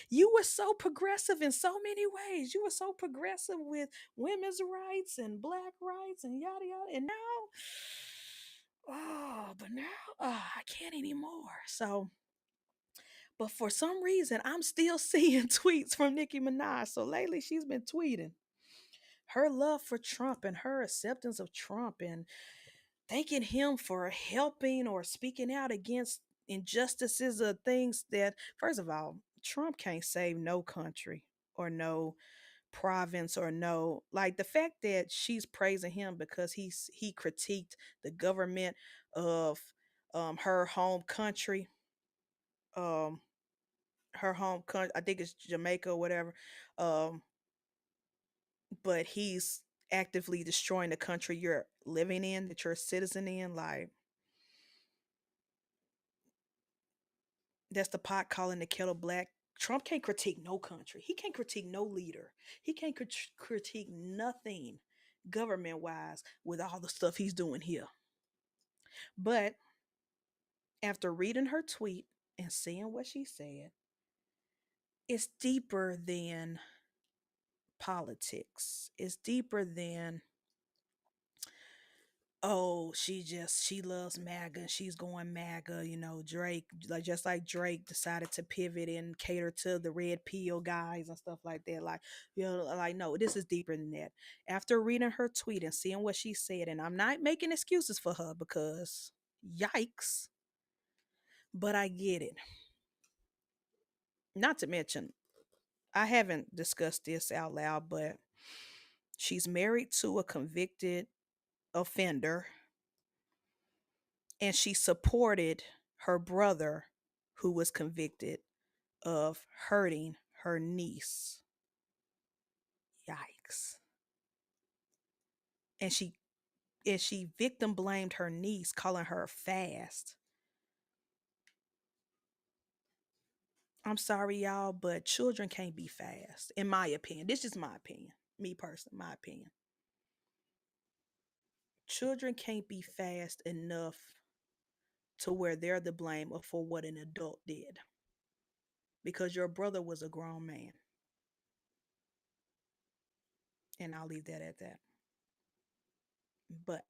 you were so progressive in so many ways. You were so progressive with women's rights and black rights and yada yada. And now, but now, I can't anymore. So, but for some reason, I'm still seeing tweets from Nicki Minaj. So lately, she's been tweeting her love for Trump and her acceptance of Trump and thanking him for helping or speaking out against injustices or things that, first of all, Trump can't save no country or no province or no, like the fact that she's praising him because he critiqued the government of her home country, um her home country, I think it's Jamaica or whatever, um but he's actively destroying the country you're living in, that you're a citizen in. Like, that's the pot calling the kettle black. Trump can't critique no country. He can't critique no leader. He can't critique nothing government wise with all the stuff he's doing here. But after reading her tweet and seeing what she said, it's deeper than politics. It's deeper than, oh, she loves MAGA and she's going MAGA, Drake, like just like Drake decided to pivot and cater to the red pill guys and stuff like that. Like, like, no, this is deeper than that. After reading her tweet and seeing what she said, and I'm not making excuses for her because yikes, but I get it. Not to mention, I haven't discussed this out loud, but she's married to a convicted offender and she supported her brother who was convicted of hurting her niece. Yikes. And she victim blamed her niece, calling her fast. I'm sorry, y'all, but children can't be fast, in my opinion. This is my opinion. Me personally, my opinion. Children can't be fast enough to where they're the blame for what an adult did. Because your brother was a grown man. And I'll leave that at that. But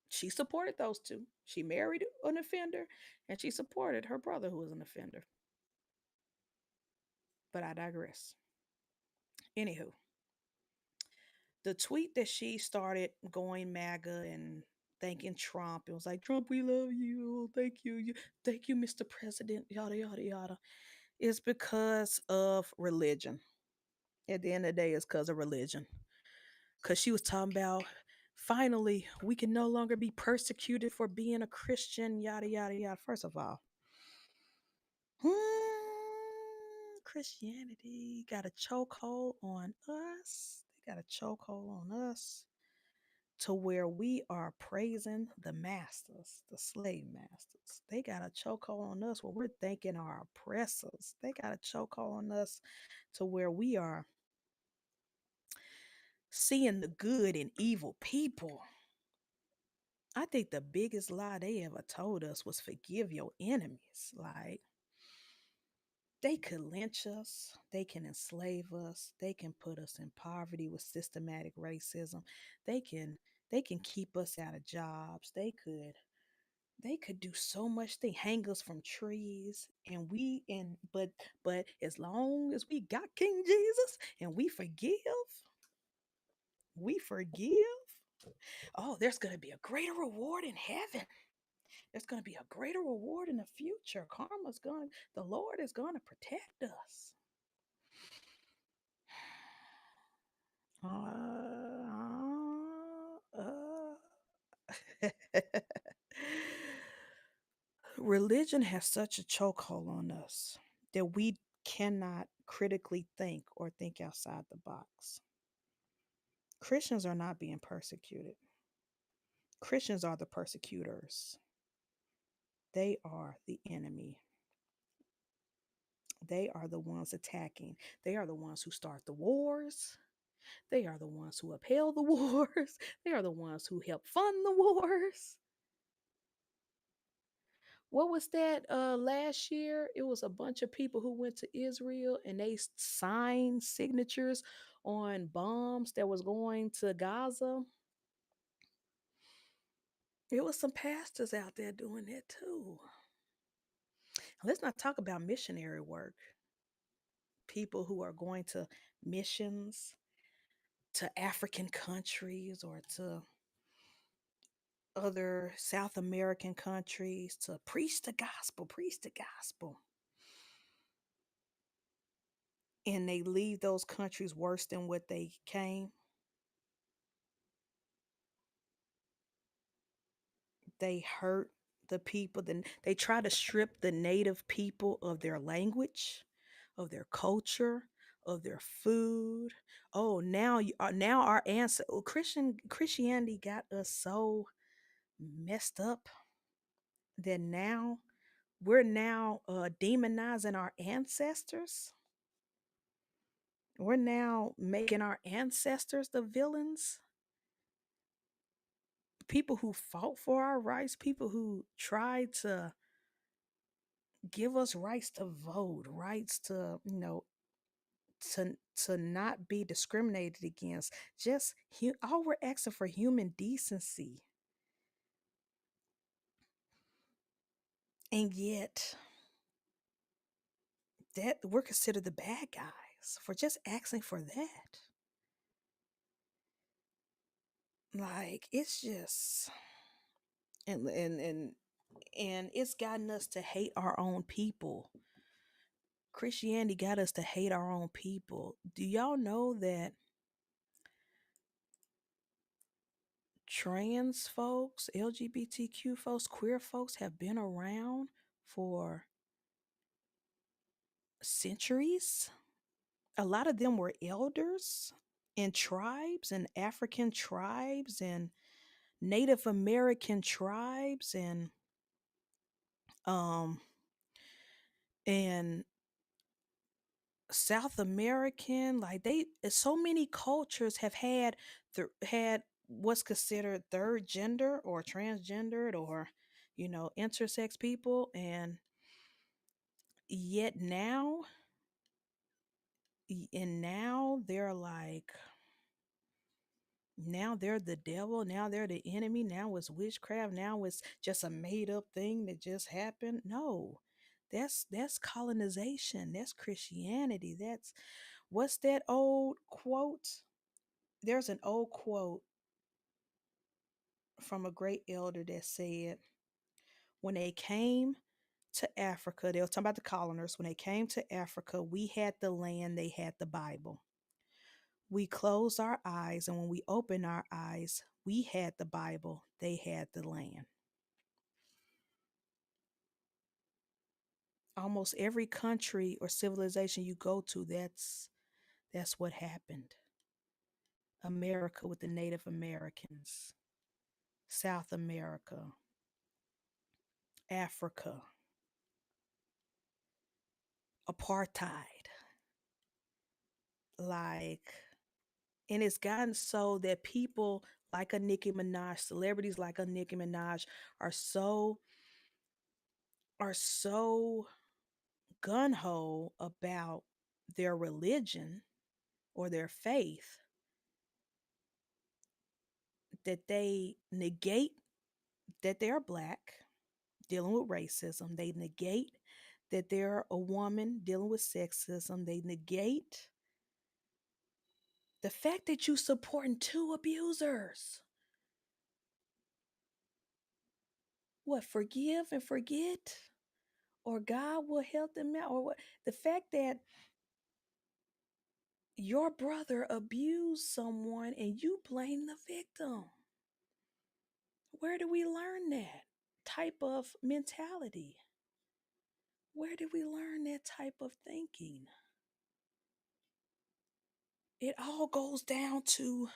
she supported those two. She married an offender and she supported her brother who was an offender. But I digress. Anywho, the tweet that she started going MAGA and thanking Trump, it was like, Trump, we love you. Thank you. Thank you, Mr. President, yada, yada, yada. Is because of religion. At the end of the day, it's because of religion. Because she was talking about, finally, we can no longer be persecuted for being a Christian, yada, yada, yada. First of all, Christianity got a chokehold on us. They got a chokehold on us to where we are praising the masters, the slave masters. They got a chokehold on us where we're thanking our oppressors. They got a chokehold on us to where we are seeing the good in evil people. I think the biggest lie they ever told us was forgive your enemies. Like, they could lynch us, they can enslave us, they can put us in poverty with systematic racism. They can keep us out of jobs. They could do so much. They hang us from trees and but as long as we got King Jesus and we forgive, oh, there's going to be a greater reward in heaven. There's going to be a greater reward in the future. The Lord is going to protect us. Religion has such a chokehold on us that we cannot critically think or think outside the box. Christians are not being persecuted. Christians are the persecutors. They are the enemy. They are the ones attacking. They are the ones who start the wars. They are the ones who upheld the wars. They are the ones who help fund the wars. What was that last year? It was a bunch of people who went to Israel and they signed signatures on bombs that was going to Gaza. It was some pastors out there doing that too. Let's not talk about missionary work. People who are going to missions to African countries or to other South American countries to preach the gospel, and they leave those countries worse than what they came. They hurt the people. Then they try to strip the native people of their language, of their culture, of their food. Oh, now our answer. Christianity got us so messed up that now we're now demonizing our ancestors. We're now making our ancestors the villains. People who fought for our rights, people who tried to give us rights to vote, rights to to not be discriminated against. Just all we're asking for human decency. And yet that we're considered the bad guys for just asking for that. Like it's just and and and and it's gotten us to hate our own people. Christianity got us to hate our own people. Do y'all know that trans folks, LGBTQ folks, queer folks have been around for centuries? A lot of them were elders in tribes and African tribes and Native American tribes um and South American, like they so many cultures have had what's considered third gender or transgendered or intersex people, and yet now they're like, now they're the devil, now they're the enemy, now it's witchcraft, now it's just a made up thing that just happened. No, that's colonization, that's Christianity, that's what's that old quote? There's an old quote from a great elder that said, when they came to Africa, they were talking about the coloners. When they came to Africa, we had the land, they had the Bible. We closed our eyes, and when we opened our eyes, we had the Bible, they had the land. Almost every country or civilization you go to, that's what happened. America with the Native Americans, South America, Africa, apartheid. Like, and it's gotten so that people like a Nicki Minaj, celebrities like a Nicki Minaj, are so gun ho about their religion or their faith that they negate that they're black, dealing with racism. They negate that they're a woman dealing with sexism. They negate the fact that you supporting two abusers. What, forgive and forget? Or God will help them out? Or what? The fact that your brother abused someone and you blame the victim. Where do we learn that type of mentality? Where did we learn that type of thinking? It all goes down to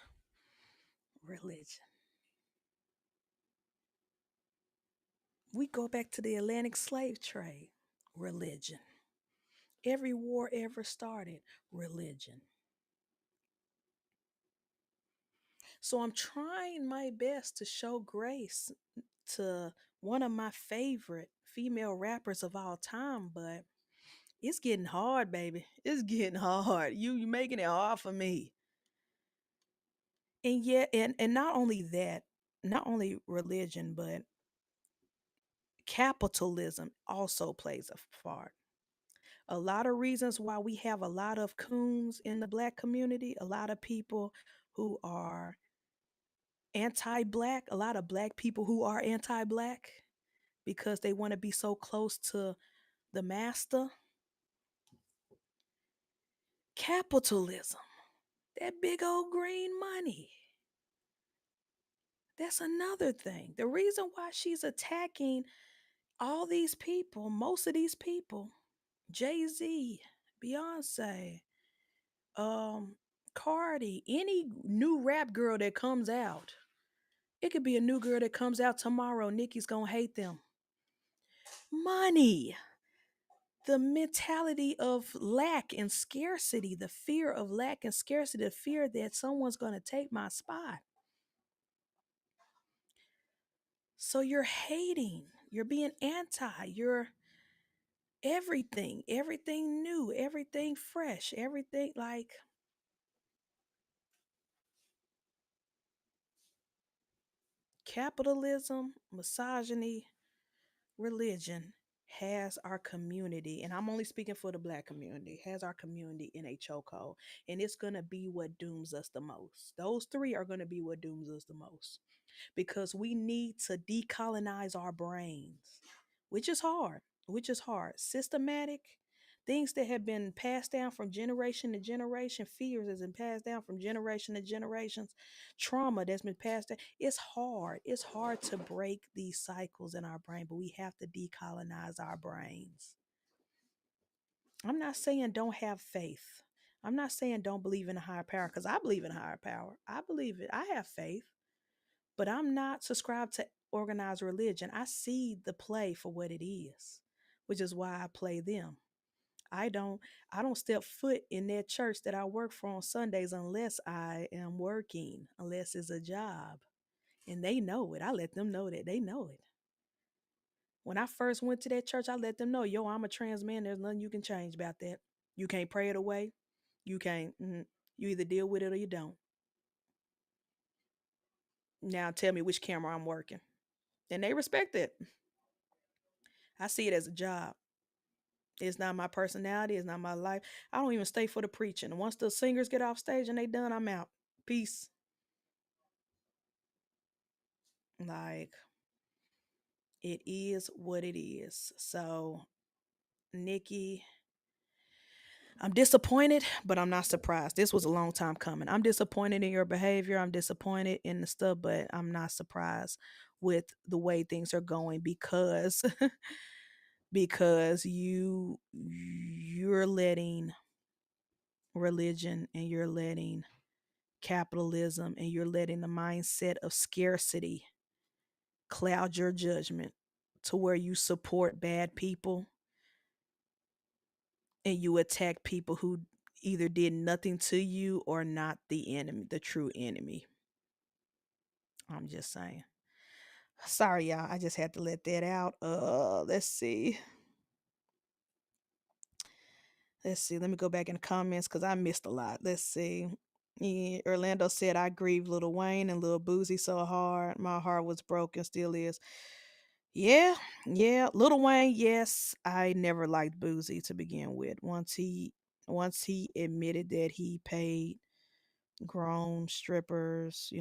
religion. We go back to the Atlantic slave trade, religion. Every war ever started, religion. So I'm trying my best to show grace to one of my favorite female rappers of all time, but it's getting hard, baby. It's getting hard. You making it hard for me. And yet, and not only that, not only religion, but capitalism also plays a part. A lot of reasons why we have a lot of coons in the black community, a lot of people who are anti-black, a lot of black people who are anti-black because they want to be so close to the master. Capitalism, that big old green money. That's another thing. The reason why she's attacking all these people, most of these people, Jay-Z, Beyonce, um, Cardi, any new rap girl that comes out. It could be a new girl that comes out tomorrow. Nicki's gonna hate them. Money. The mentality of lack and scarcity, the fear of lack and scarcity, the fear that someone's gonna take my spot. So you're hating, you're being anti, you're everything new, everything fresh, everything like Capitalism, misogyny, religion has our community, and I'm only speaking for the black community, has our community in a chokehold. And it's going to be what dooms us the most. Those three are going to be what dooms us the most because we need to decolonize our brains, which is hard, which is hard. Systematic things that have been passed down from generation to generation, fears that's been passed down from generation to generations, trauma that's been passed down. It's hard. It's hard to break these cycles in our brain, but we have to decolonize our brains. I'm not saying don't have faith. I'm not saying don't believe in a higher power because I believe in a higher power. I believe it. I have faith, but I'm not subscribed to organized religion. I see the play for what it is, which is why I play them. I don't I don't step foot in that church that I work for on Sundays unless I am working, unless it's a job. And they know it. I let them know that they know it. When I first went to that church, I let them know, yo, I'm a trans man. There's nothing you can change about that. You can't pray it away. You can't. You either deal with it or you don't. Now tell me which camera I'm working. And they respect it. I see it as a job. It's not my personality. It's not my life. I don't even stay for the preaching. Once the singers get off stage and they done, I'm out. Peace. Like, it is what it is. So, Nikki, I'm disappointed, but I'm not surprised. This was a long time coming. I'm disappointed in your behavior. I'm disappointed in the stuff, but I'm not surprised with the way things are going because because you're letting religion and you're letting capitalism and you're letting the mindset of scarcity cloud your judgment to where you support bad people and you attack people who either did nothing to you or not the enemy, the true enemy. I'm just saying. Sorry, y'all. I just had to let that out. Let's see. Let's see. Let me go back in the comments because I missed a lot. Let's see. Yeah, Orlando said, I grieved Little Wayne and Little Boozy so hard. My heart was broken, still is. Yeah, yeah. Little Wayne, yes. I never liked Boozy to begin with. Once he admitted that he paid grown strippers,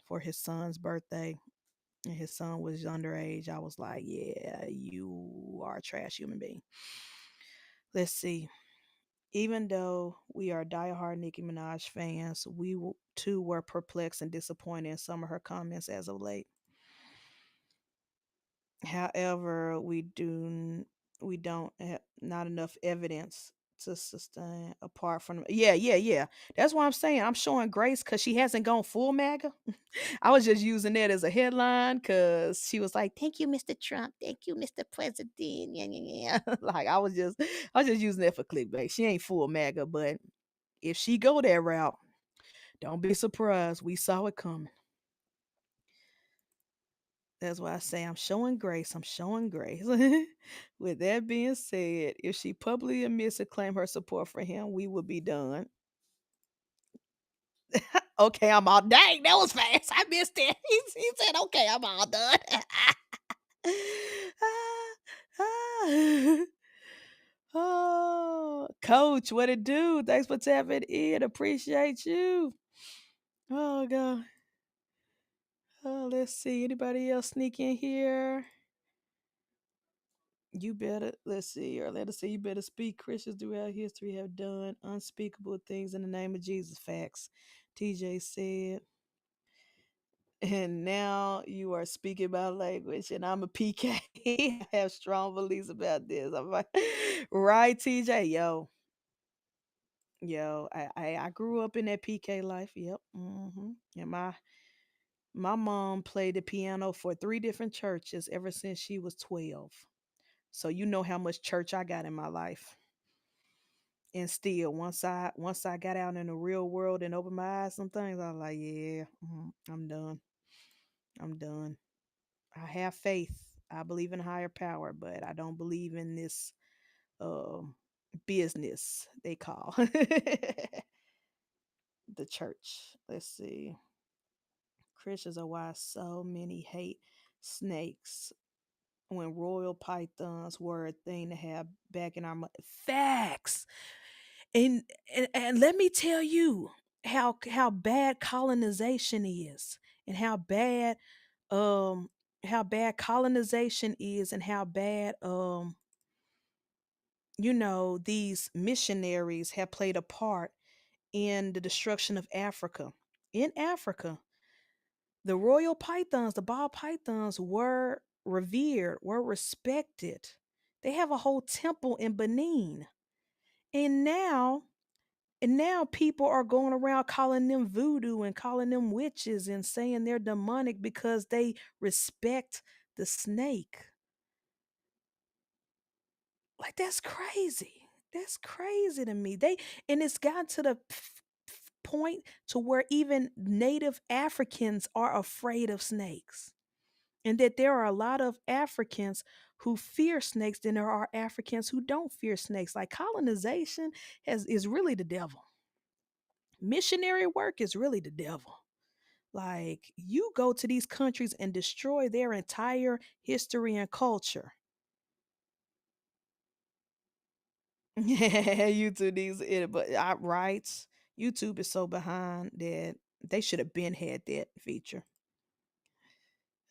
for his son's birthday, and his son was underage, I was like, yeah, you are a trash human being. Let's see. Even though we are diehard Nicki Minaj fans, too were perplexed and disappointed in some of her comments as of late. However, we don't have not enough evidence to sustain apart from. Yeah, yeah, yeah. That's what I'm saying. I'm showing grace because she hasn't gone full MAGA. I was just using that as a headline because she was like, "Thank you, Mr. Trump. Thank you, Mr. President." Yeah, yeah, yeah. Like I was just using that for clickbait. She ain't full MAGA, but if she go that route, don't be surprised. We saw it coming. That's why I say I'm showing grace. I'm showing grace. With that being said, if she publicly admits to claim her support for him, we will be done. Okay, I'm all dang. That was fast. I missed it. He said, "Okay, I'm all done." Oh, Coach, what it do? Thanks for tapping in. Appreciate you. Oh God. Oh, let's see. Anybody else sneak in here? You better, let's see, or let us say, you better speak. Christians throughout history have done unspeakable things in the name of Jesus. Facts. TJ said, and now you are speaking my language, and I'm a PK. I have strong beliefs about this. I'm like, right, TJ? Yo, I grew up in that PK life. Yep. And my mom played the piano for three different churches ever since she was 12. So you know how much church I got in my life. And still, once I got out in the real world and opened my eyes, some things I was like, yeah, I'm done. I'm done. I have faith. I believe in higher power, but I don't believe in this um business they call the church. Let's see. Christians are why so many hate snakes when royal pythons were a thing to have back in our facts. And, and let me tell you how bad colonization is, and um how bad colonization is, and how bad these missionaries have played a part in the destruction of Africa. In Africa, the royal pythons, the ball pythons, were revered, were respected. They have a whole temple in Benin. And now, people are going around calling them voodoo and calling them witches and saying they're demonic because they respect the snake. Like, that's crazy. That's crazy to me. And it's gotten to the point to where even native Africans are afraid of snakes. And that there are a lot of Africans who fear snakes than there are Africans who don't fear snakes. Like, colonization is really the devil. Missionary work is really the devil. Like, you go to these countries and destroy their entire history and culture. Yeah, YouTube needs it, but I right. YouTube is so behind that they should have been had that feature.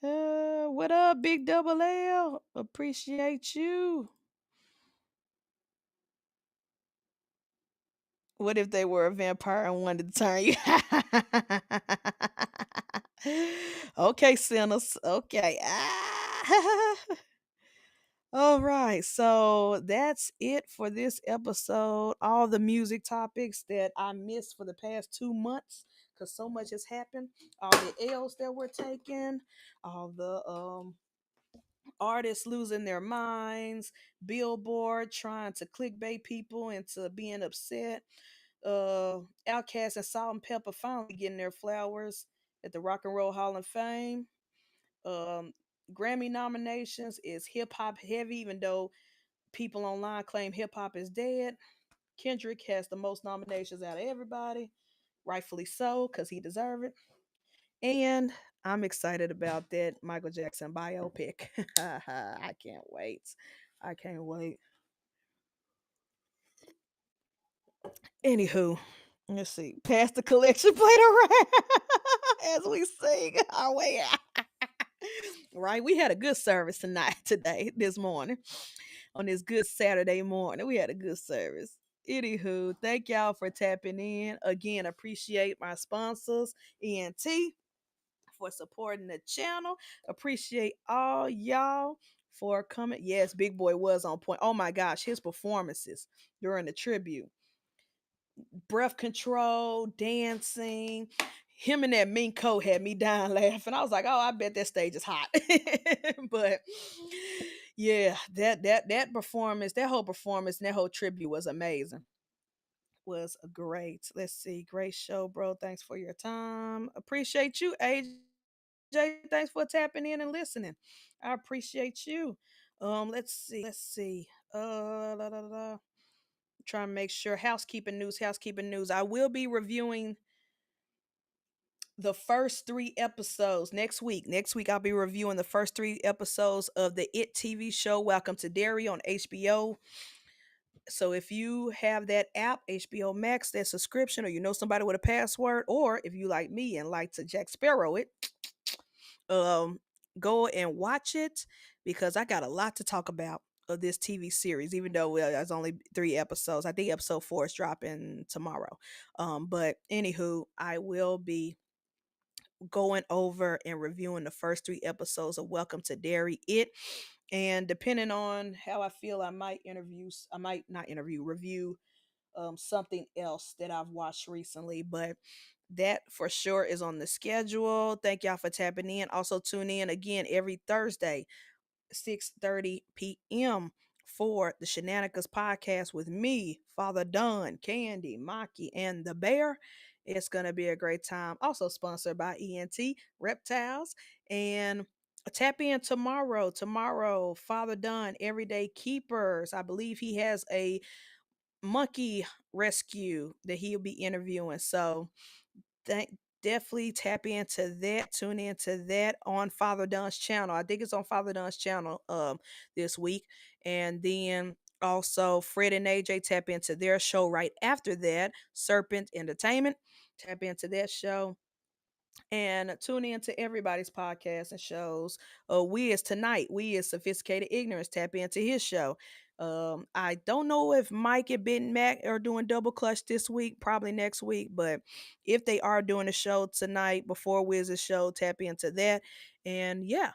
What up, Big Double L? Appreciate you. What if they were a vampire and wanted to turn you? Okay, sinners. Okay. All right. So that's it for this episode. All the music topics that I missed for the past 2 months because so much has happened. All the L's that were taken, all the artists losing their minds, Billboard trying to clickbait people into being upset, Outkast and Salt and Pepper finally getting their flowers at the Rock and Roll Hall of Fame. Um, Grammy nominations is hip hop heavy, even though people online claim hip hop is dead. Kendrick has the most nominations out of everybody, rightfully so, because he deserves it. And I'm excited about that Michael Jackson biopic. I can't wait. I can't wait. Anywho, let's see. Pass the collection plate around as we sing our way out. Right? We had a good service this morning, on this good Saturday morning. We had a good service. Anywho, thank y'all for tapping in. Again, appreciate my sponsors, ENT, for supporting the channel. Appreciate all y'all for coming. Yes, Big Boy was on point. Oh my gosh, his performances during the tribute, breath control, dancing. Him and that mink coat had me dying laughing. I was like, oh, I bet that stage is hot. But yeah, that performance, that whole performance, and that whole tribute was amazing. Was great. Let's see. Great show, bro. Thanks for your time. Appreciate you, AJ. Thanks for tapping in and listening. I appreciate you. Let's see. Let's see. La, la, la. Trying to make sure, housekeeping news, housekeeping news. I will be reviewing the first 3 episodes next week. Next week, I'll be reviewing the first 3 episodes of the It TV show, Welcome to Derry, on HBO. So if you have that app, HBO Max, that subscription, or you know somebody with a password, or if you like me and like to Jack Sparrow it, um, go and watch it, because I got a lot to talk about of this TV series, even though it's only 3 episodes. I think episode 4 is dropping tomorrow. But anywho, I will be going over and reviewing the first 3 episodes of Welcome to Derry. And depending on how I feel, I might not interview, review something else that I've watched recently. But that for sure is on the schedule. Thank y'all for tapping in. Also tune in again every Thursday, 6:30 p.m. for the Shenanigans podcast with me, Father Don, Candy, Maki, and the Bear. It's gonna be a great time. Also sponsored by ENT Reptiles. And tap in tomorrow. Tomorrow, Father Don, Everyday Keepers. I believe he has a monkey rescue that he'll be interviewing. So thank definitely tap into that, tune into that on Father Don's channel. I think it's on Father Don's channel this week. And then also Fred and AJ tap into their show right after that, Serpent Entertainment. Tap into that show and tune in to everybody's podcast and shows. We is tonight. We is sophisticated ignorance. Tap into his show. I don't know if Mike and Ben Mac are doing double clutch this week, probably next week, but if they are doing a show tonight before Wiz's show, tap into that. And yeah,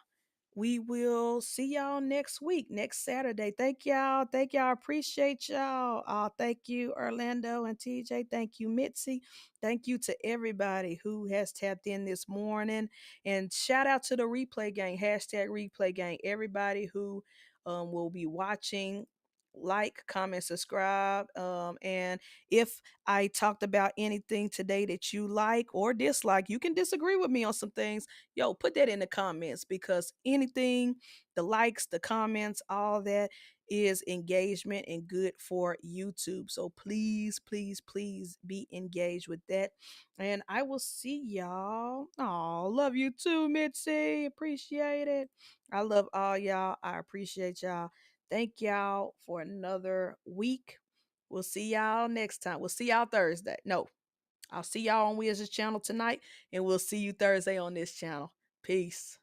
we will see y'all next week, next Saturday. Thank y'all. Thank y'all. Appreciate y'all. Thank you, Orlando and TJ. Thank you, Mitzi. Thank you to everybody who has tapped in this morning. And shout out to the replay gang, hashtag replay gang. Everybody who will be watching, like, comment, subscribe. And if I talked about anything today that you like or dislike, you can disagree with me on some things. Yo, put that in the comments because anything, the likes, the comments, all that is engagement and good for YouTube. So please, please, please be engaged with that. And I will see y'all. Oh, love you too, Mitzi. Appreciate it. I love all y'all. I appreciate y'all. Thank y'all for another week. We'll see y'all next time. We'll see y'all Thursday. No, I'll see y'all on Wiz's channel tonight, and we'll see you Thursday on this channel. Peace.